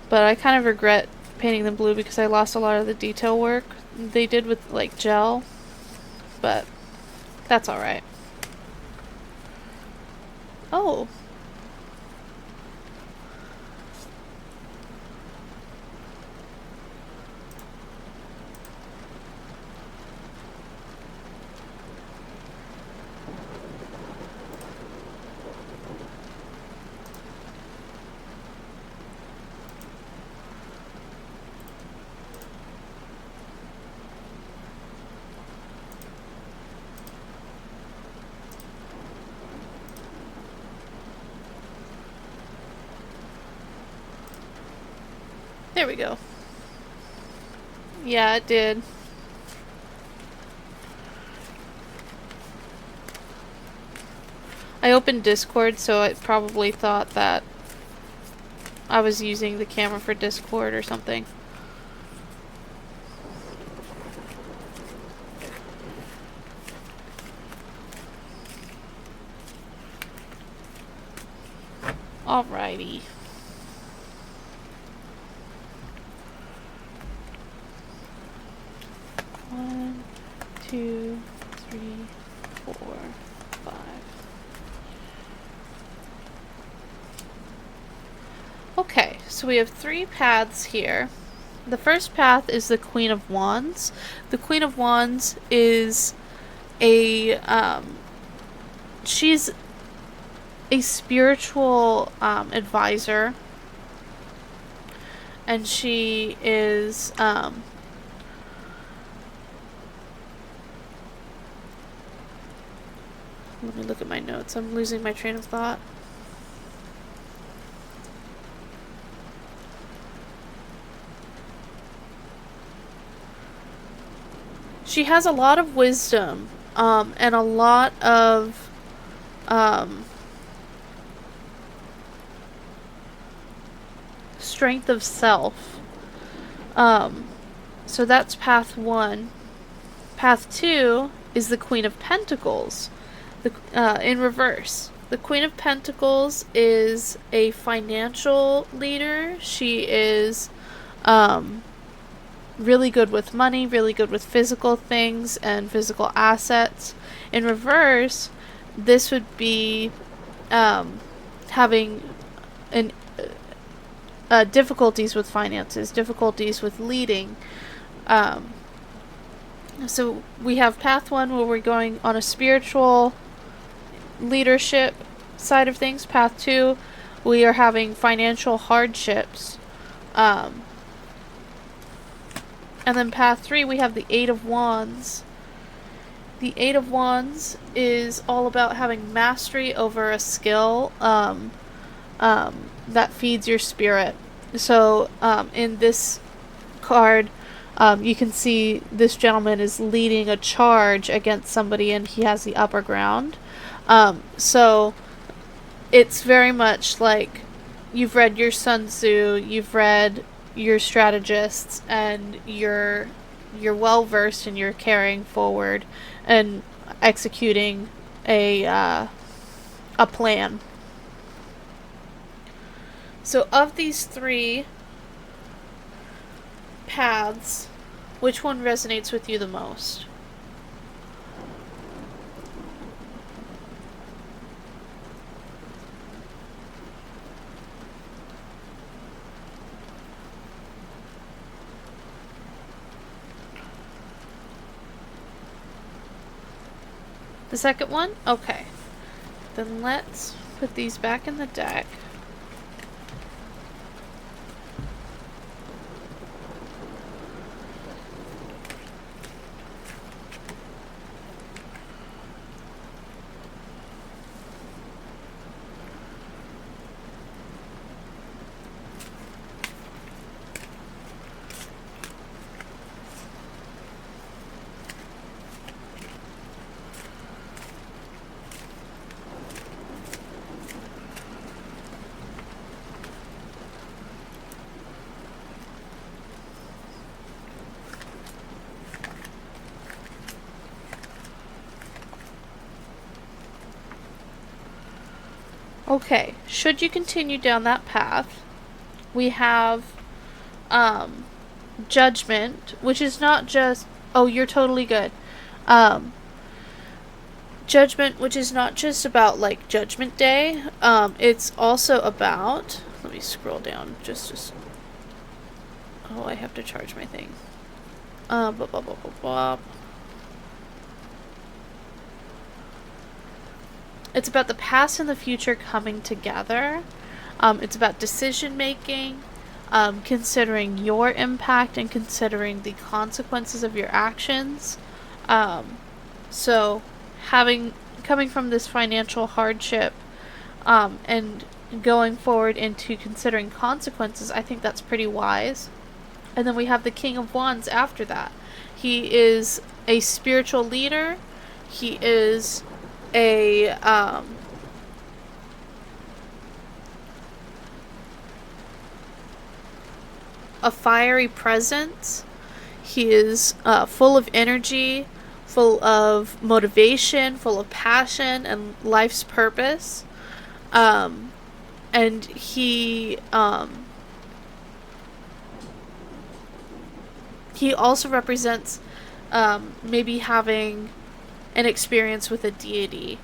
But I kind of regret painting them blue because I lost a lot of the detail work they did with like gel. But that's alright. Oh. There we go. Yeah, it did. I opened Discord, so it probably thought that I was using the camera for Discord or something. Alrighty. One, two, three, 4, 5. Okay, so we have 3 paths here. The first path is the Queen of Wands. The Queen of Wands is a she's a spiritual advisor, and she is let me look at my notes. I'm losing my train of thought. she has a lot of wisdom, and a lot of, um, strength of self. Um, so that's path 1. Path 2 is the Queen of Pentacles, in reverse. The Queen of Pentacles is a financial leader. She is, um, really good with money, really good with physical things and physical assets. In reverse, this would be, having an difficulties with finances, difficulties with leading. Um, so we have path 1 where we're going on a spiritual leadership side of things. Path 2, we are having financial hardships. Um, and then path 3, we have the 8 of Wands. The 8 of Wands is all about having mastery over a skill, that feeds your spirit. So, in this card, you can see this gentleman is leading a charge against somebody and he has the upper ground. So it's very much like you've read your Sun Tzu, you've read your strategists, and you're well versed and you're carrying forward and executing a plan. So of these 3 paths, which one resonates with you the most? The second one? Okay. Then let's put these back in the deck. Okay, should you continue down that path, we have, judgment, which is not just, oh, you're totally good. Judgment, which is not just about like Judgment Day. It's also about, let me scroll down just oh, I have to charge my thing. Blah, blah, blah, blah, blah. It's about the past and the future coming together. It's about decision making, considering your impact and considering the consequences of your actions. So, coming from this financial hardship, and going forward into considering consequences, I think that's pretty wise. And then we have the King of Wands after that. He is a spiritual leader. He is a fiery presence. He is full of energy, full of motivation, full of passion and life's purpose. And he also represents maybe having an experience with a deity.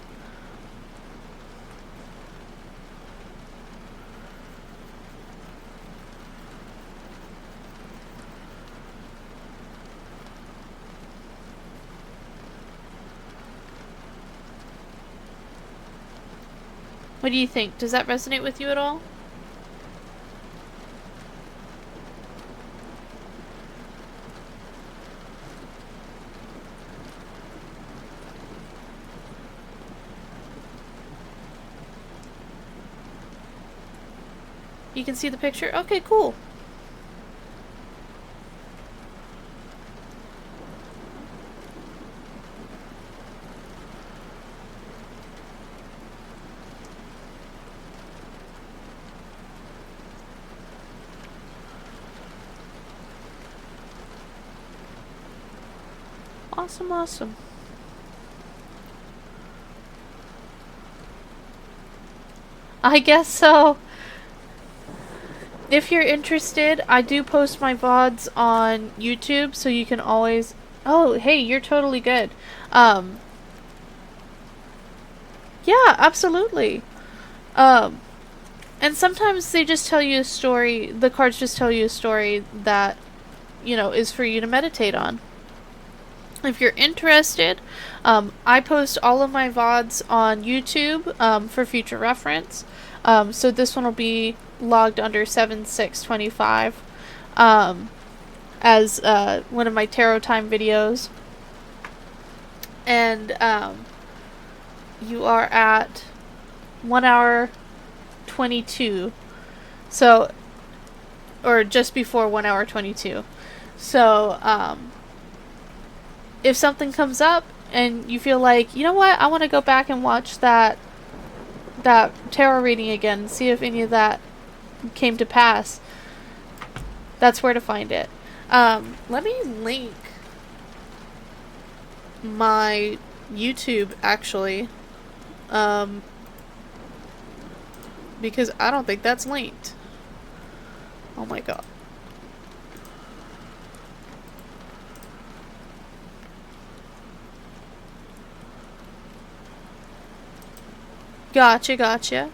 What do you think? Does that resonate with you at all? You can see the picture? Okay, cool. Awesome, awesome. I guess so. If you're interested, I do post my VODs on YouTube, so you can always. Oh, hey, you're totally good. Um, yeah, absolutely. Um, and sometimes they just tell you a story. The cards just tell you a story that, is for you to meditate on. If you're interested, I post all of my VODs on YouTube for future reference. So this one will be logged under 7/6/25 as one of my tarot time videos. And you are at 1 hour 22. So, or just before 1 hour 22. So, if something comes up and you feel like, you know what, I want to go back and watch that tarot reading again and see if any of that came to pass, that's where to find it. Let me link my YouTube actually, because I don't think that's linked. Oh my god. Gotcha.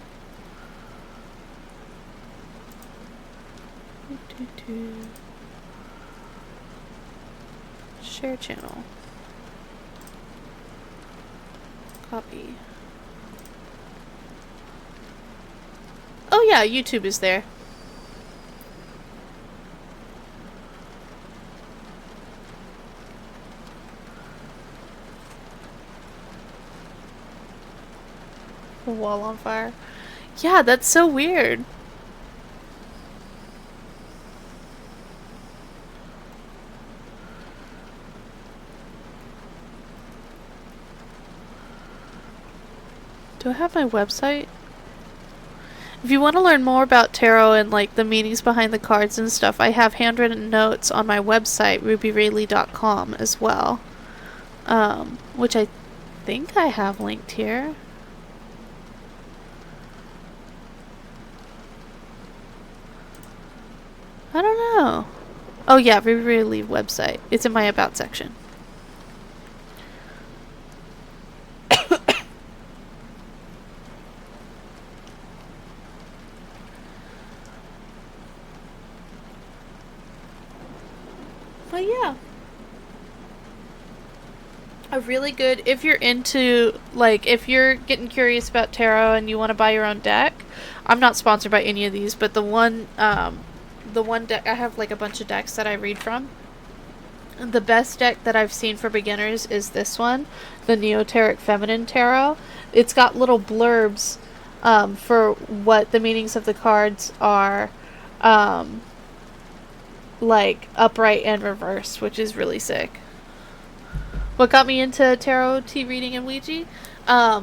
Share channel. Copy. Oh yeah, YouTube is there. The wall on fire. Yeah, that's so weird. Do I have my website? If you want to learn more about tarot and like the meanings behind the cards and stuff, I have handwritten notes on my website, rubyrayleigh.com as well. Which I think I have linked here. I don't know. Oh yeah, Ruby Ray Leigh website. It's in my about section. But yeah. A really good, if you're into, like, if you're getting curious about tarot and you want to buy your own deck, I'm not sponsored by any of these, but the one deck, I have like a bunch of decks that I read from. The best deck that I've seen for beginners is this one, the Neoteric Feminine Tarot. It's got little blurbs for what the meanings of the cards are, like upright and reversed, which is really sick. What got me into tarot, tea reading, and Ouija? I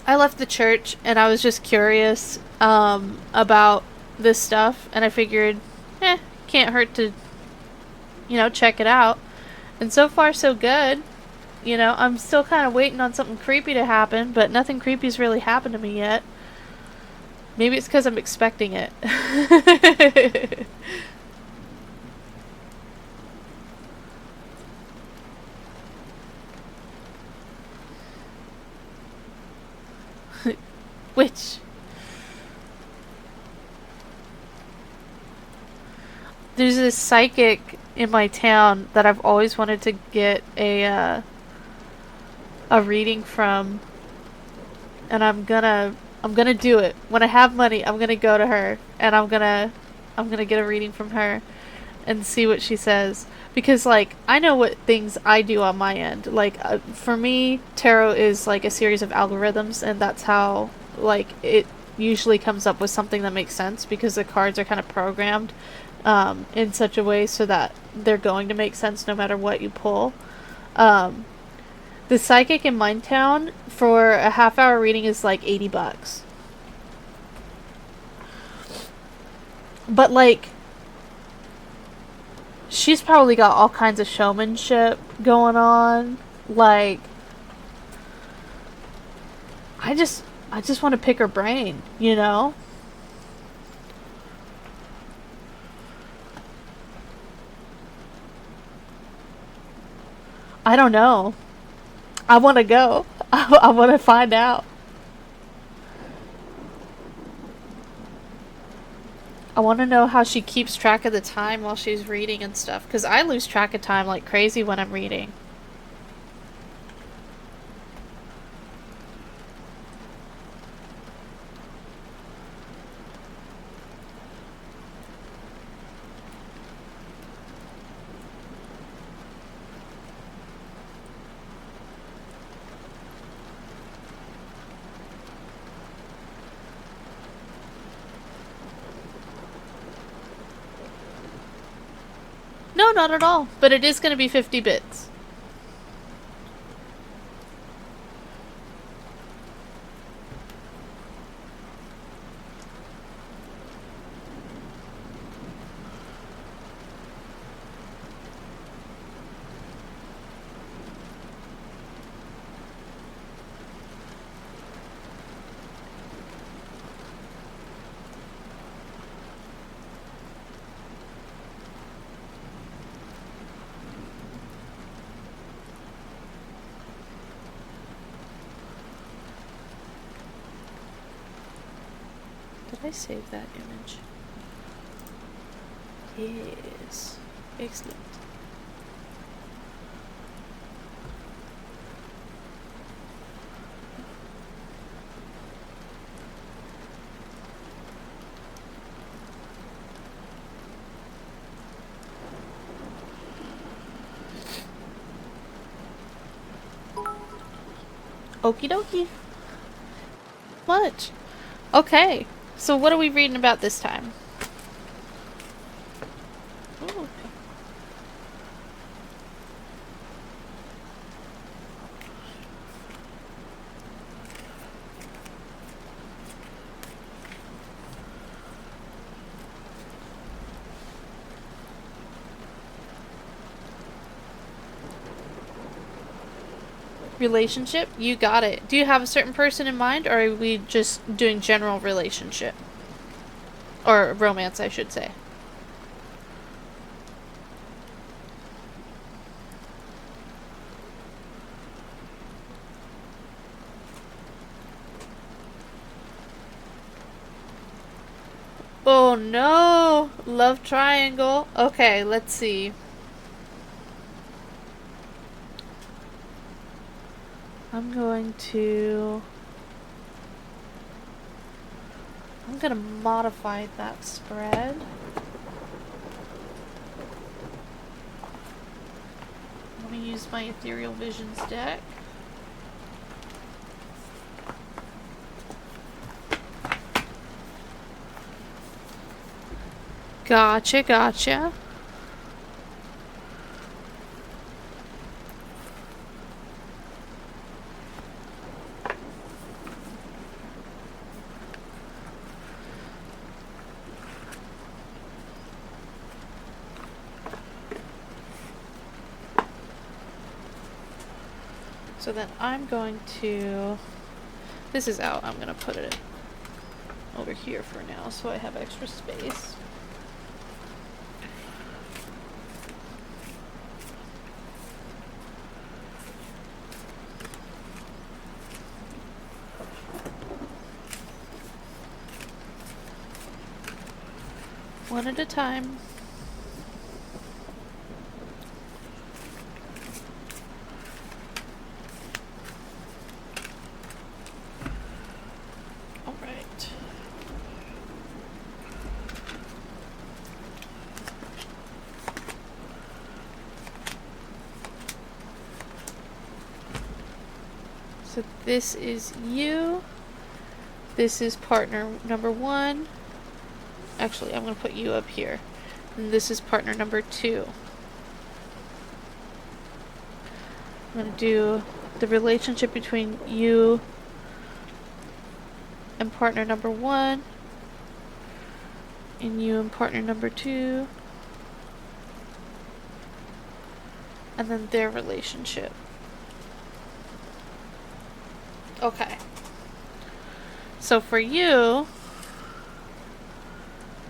left the church and I was just curious about this stuff, and I figured, can't hurt to, check it out. And so far, so good. I'm still kind of waiting on something creepy to happen, but nothing creepy's really happened to me yet. Maybe it's because I'm expecting it. Which? There's this psychic in my town that I've always wanted to get a reading from, and I'm gonna do it. When I have money, I'm gonna go to her and I'm gonna get a reading from her and see what she says, because like I know what things I do on my end. Like for me, tarot is like a series of algorithms, and that's how like it usually comes up with something that makes sense, because the cards are kind of programmed in such a way so that they're going to make sense no matter what you pull. The psychic in Mindtown for a half-hour reading is like $80. But like, she's probably got all kinds of showmanship going on. Like, I just want to pick her brain, you know? I don't know. I want to go. I want to find out. I want to know how she keeps track of the time while she's reading and stuff. Because I lose track of time like crazy when I'm reading. No, not at all. But it is going to be 50 bits. Did I save that image? Yes. Excellent. Okie dokie. Much. Okay. So what are we reading about this time? Ooh. Relationship? You got it. Do you have a certain person in mind, or are we just doing general relationship? Or romance, I should say. Oh no! Love triangle. Okay, let's see. I'm gonna modify that spread. I'm gonna use my Ethereal Visions deck. Gotcha, gotcha. So then I'm going to... This is out. I'm gonna put it over here for now so I have extra space. One at a time. Alright. So this is you. This is partner number 1. Actually, I'm going to put you up here. And this is partner number 2. I'm going to do the relationship between you and partner number 1. And you and partner number 2. and then their relationship. Okay. So for you,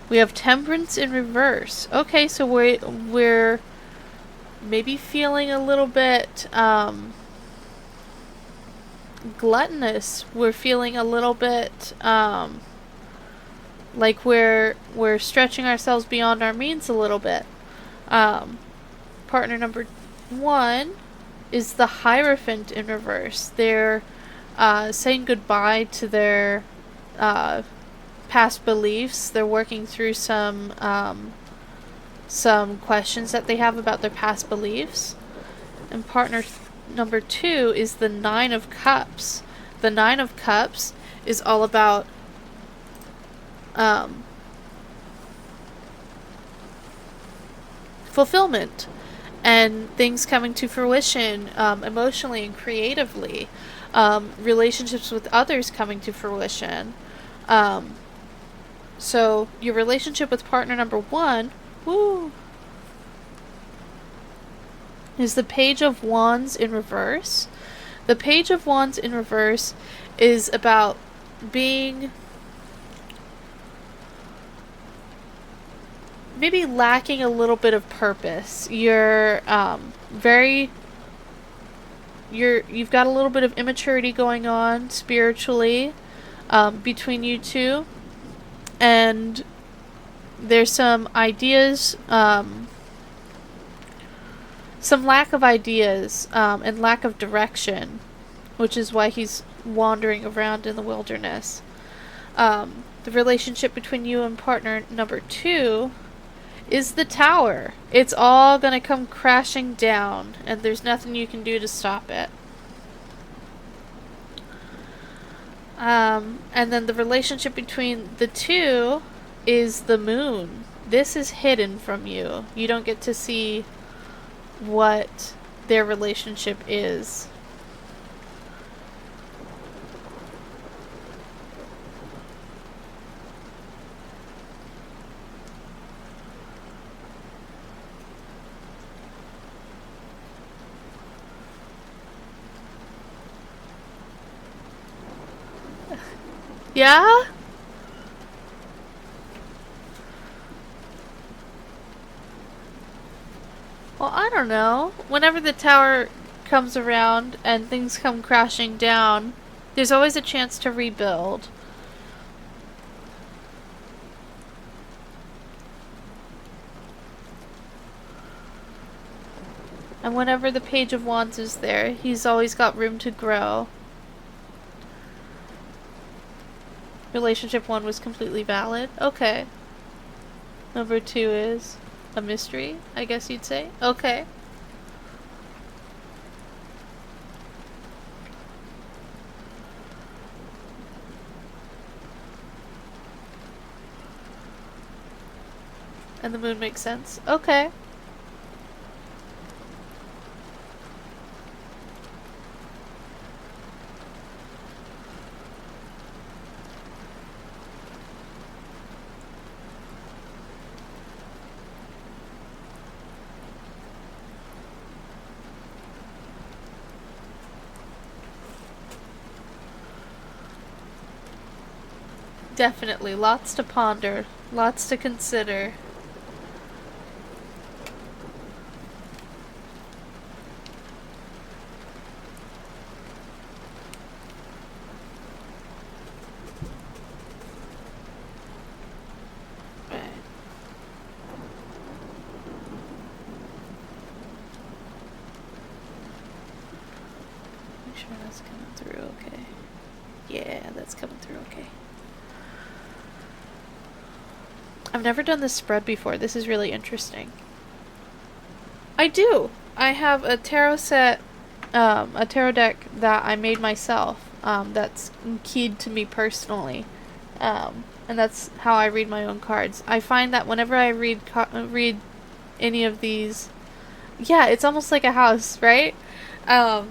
we have Temperance in reverse. Okay, so we're maybe feeling a little bit gluttonous. We're feeling a little bit like we're stretching ourselves beyond our means a little bit. Partner number 1 is the Hierophant in reverse. They're saying goodbye to their past beliefs. They're working through some questions that they have about their past beliefs. And partner number 2 is the Nine of Cups. The Nine of Cups is all about fulfillment and things coming to fruition emotionally and creatively. Relationships with others coming to fruition. So your relationship with partner number 1, is the Page of Wands in reverse. The Page of Wands in reverse is about being maybe lacking a little bit of purpose. You've got a little bit of immaturity going on spiritually between you two, and there's some ideas, some lack of ideas and lack of direction, which is why he's wandering around in the wilderness. The relationship between you and partner number 2 is the Tower. It's all gonna come crashing down, and there's nothing you can do to stop it. And then the relationship between the 2 is the Moon. This is hidden from you. You don't get to see what their relationship is. Yeah? Well, I don't know. Whenever the Tower comes around and things come crashing down, there's always a chance to rebuild. And whenever the Page of Wands is there, he's always got room to grow. Relationship 1 was completely valid. Okay. Number 2 is a mystery, I guess you'd say. Okay. And the Moon makes sense. Okay. Definitely. Lots to ponder. Lots to consider. Right. Make sure that's coming through okay. Yeah, that's coming through okay. I've never done this spread before. This is really interesting. I do. I have a tarot set, a tarot deck that I made myself. That's keyed to me personally, and that's how I read my own cards. I find that whenever I read any of these, yeah, it's almost like a house, right? But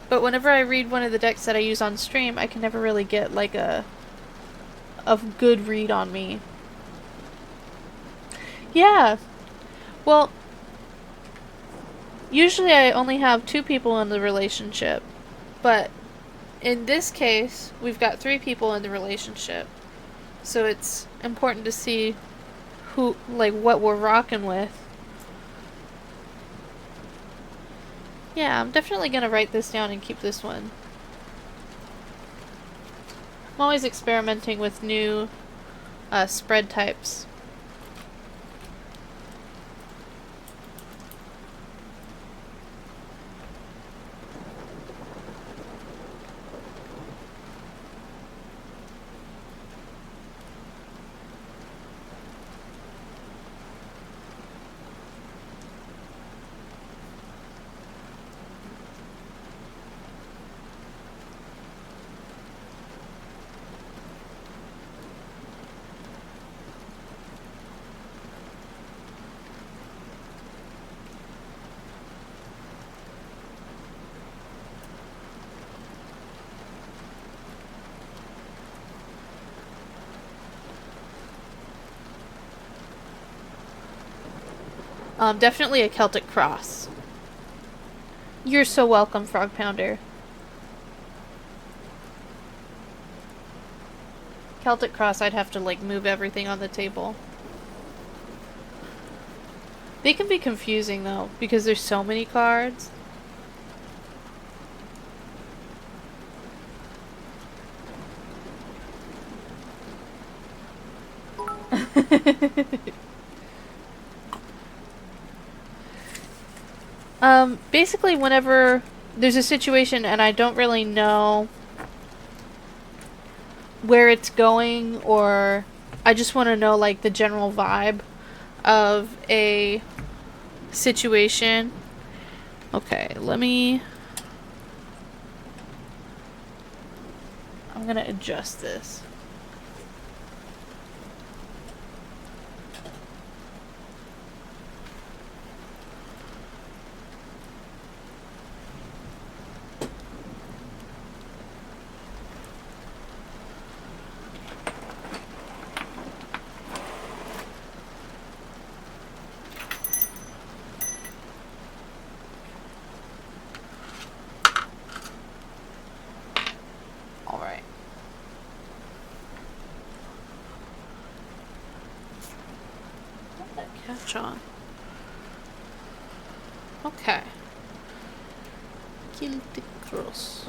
whenever I read one of the decks that I use on stream, I can never really get like a good read on me. Yeah. Well, Usually I only have 2 people in the relationship, but in this case, we've got 3 people in the relationship. So it's important to see who, like, what we're rocking with. Yeah, I'm definitely gonna write this down and keep this one. I'm always experimenting with new spread types. Definitely a Celtic cross. You're so welcome, Frog Pounder. Celtic cross, I'd have to, like, move everything on the table. They can be confusing, though, because there's so many cards. Basically, whenever there's a situation and I don't really know where it's going, or I just want to know, like, the general vibe of a situation. Okay, I'm gonna adjust this. Alright. Put that catch on. Okay. Celtic cross.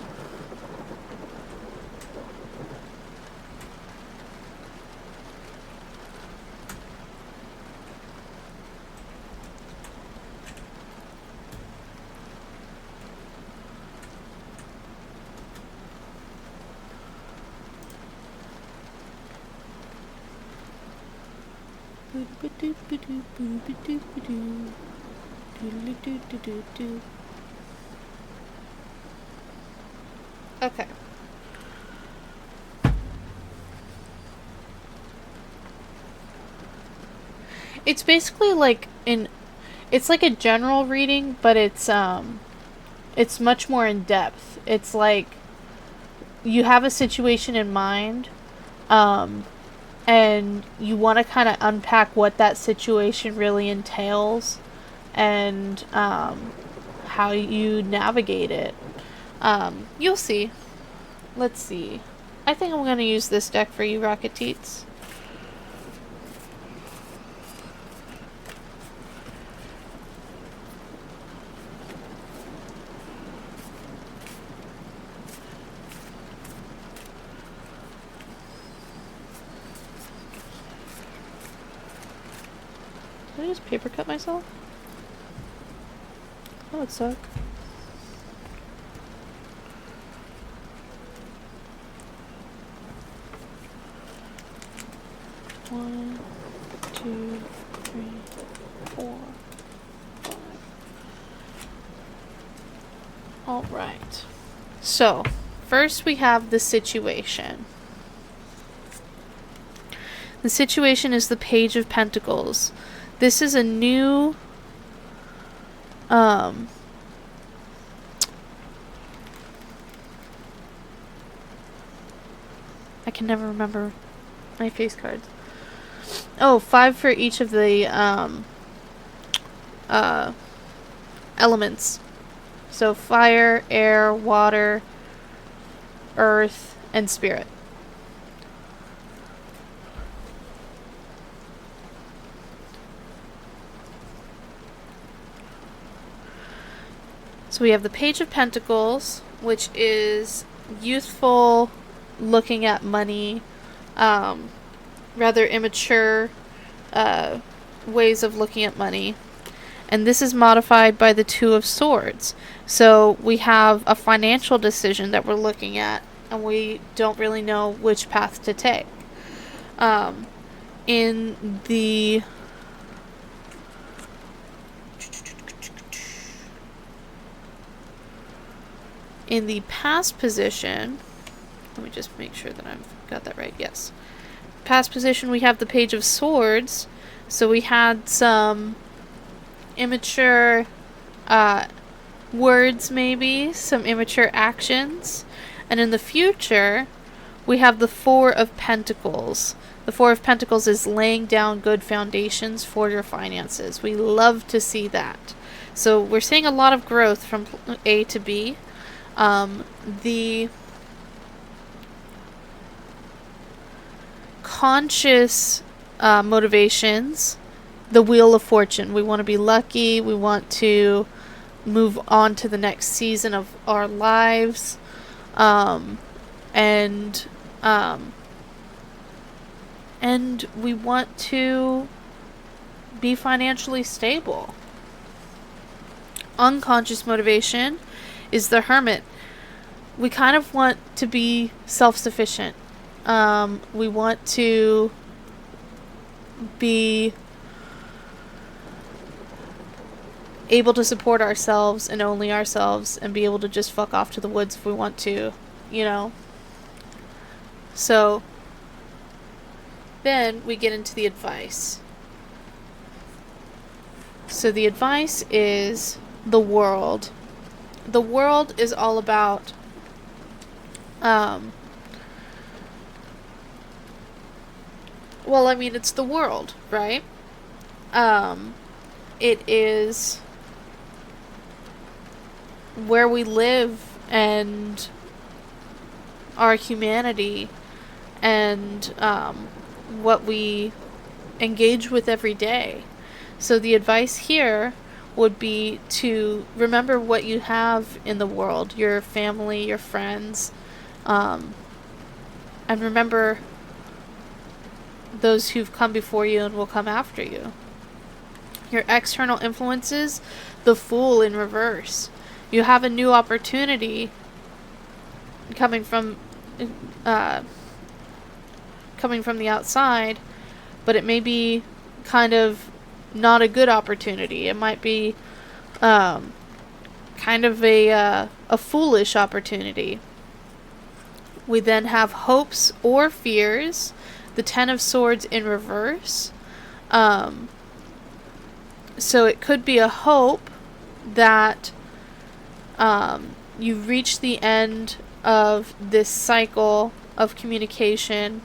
Okay. It's basically like it's like a general reading, but it's much more in depth. It's like you have a situation in mind, and you want to kind of unpack what that situation really entails, and how you navigate it. You'll see. Let's see. I think I'm gonna use this deck for you, Rocketeets. Did I just paper cut myself? That would suck. One, two, three, four, five. Alright. So, first we have the situation. The situation is the Page of Pentacles. This is a new I can never remember my face cards. Oh, 5 for each of the elements. So fire, air, water, earth, and spirit. So we have the Page of Pentacles, which is youthful, looking at money, rather immature ways of looking at money. And this is modified by the Two of Swords. So we have a financial decision that we're looking at, and we don't really know which path to take. In the past position, let me just make sure that I've got that right. Yes. Past position, we have the Page of Swords. So we had some immature words, maybe some immature actions. And in the future, we have the Four of Pentacles. The Four of Pentacles is laying down good foundations for your finances. We love to see that. So we're seeing a lot of growth from A to B. The conscious motivations, the Wheel of Fortune. We want to be lucky. We want to move on to the next season of our lives. And we want to be financially stable. Unconscious motivation is the Hermit. We kind of want to be self-sufficient. We want to be able to support ourselves and only ourselves, and be able to just fuck off to the woods if we want to, you know. So then we get into the advice. So the advice is the World. The World is all about well, I mean, it's the world, right? It is where we live and our humanity and what we engage with every day. So the advice here would be to remember what you have in the world, your family, your friends, and remember those who've come before you and will come after you. Your external influences, the Fool in reverse. You have a new opportunity coming from the outside, but it may be kind of not a good opportunity. It might be kind of a foolish opportunity. We then have hopes or fears, the Ten of Swords in reverse. So it could be a hope that you reach the end of this cycle of communication,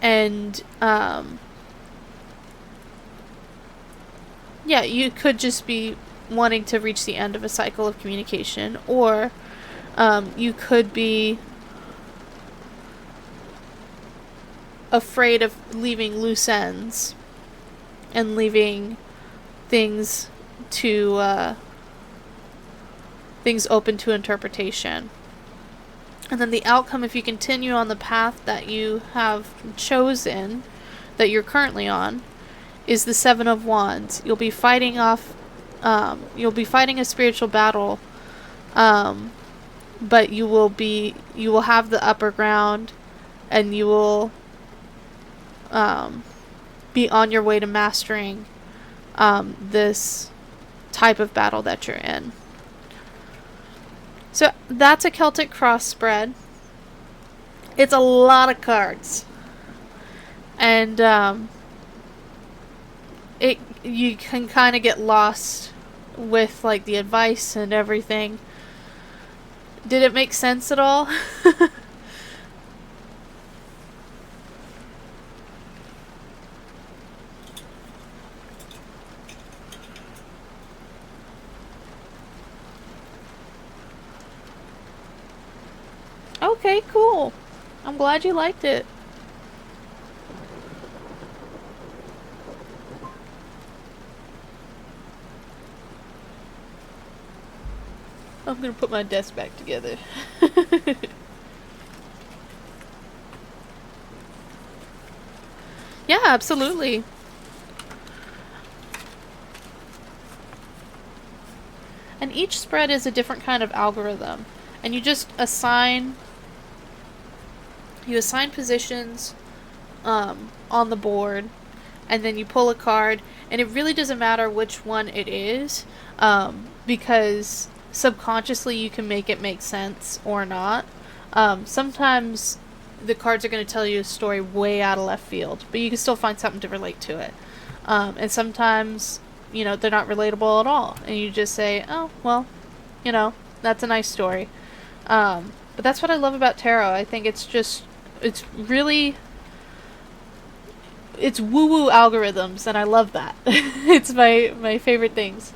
and yeah, you could just be wanting to reach the end of a cycle of communication, or you could be afraid of leaving loose ends and leaving things to things open to interpretation. And then the outcome, if you continue on the path that you have chosen, that you're currently on, is the Seven of Wands. You'll be fighting a spiritual battle, but you will have the upper ground, and you will be on your way to mastering this type of battle that you're in. So that's a Celtic cross spread. It's a lot of cards, and you can kind of get lost with like the advice and everything. Did it make sense at all? Okay, cool. I'm glad you liked it. I'm gonna put my desk back together. Yeah, absolutely. And each spread is a different kind of algorithm. And you just assign positions on the board, and then you pull a card, and it really doesn't matter which one it is, because subconsciously you can make it make sense or not. Sometimes the cards are going to tell you a story way out of left field, but you can still find something to relate to it. And sometimes, they're not relatable at all, and you just say, oh, well, that's a nice story. But that's what I love about tarot. I think it's really, it's woo-woo algorithms, and I love that. It's my favorite things.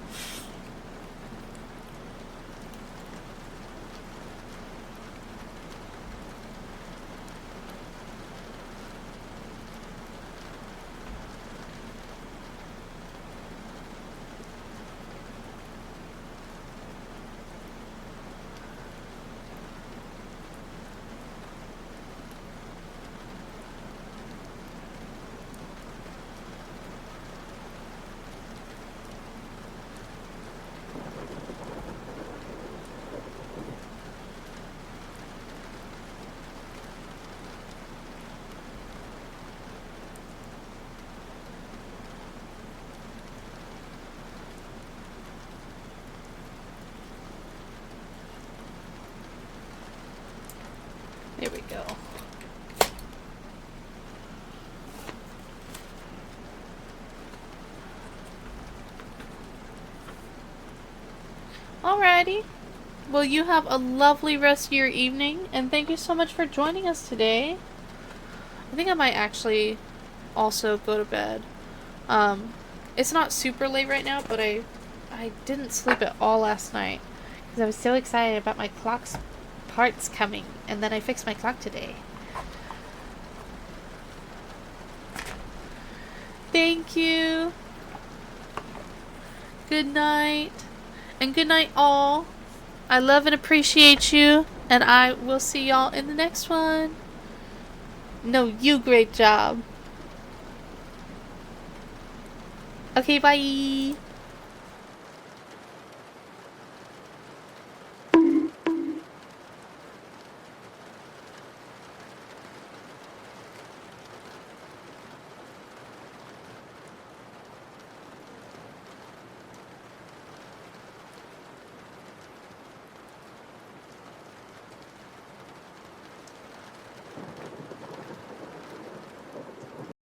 There we go. Alrighty. Well, you have a lovely rest of your evening, and thank you so much for joining us today. I think I might actually also go to bed. It's not super late right now, but I didn't sleep at all last night because I was so excited about my clock's parts coming, and then I fixed my clock today. Thank you. Good night. And good night, all. I love and appreciate you, and I will see y'all in the next one. No, you great job. Okay, bye.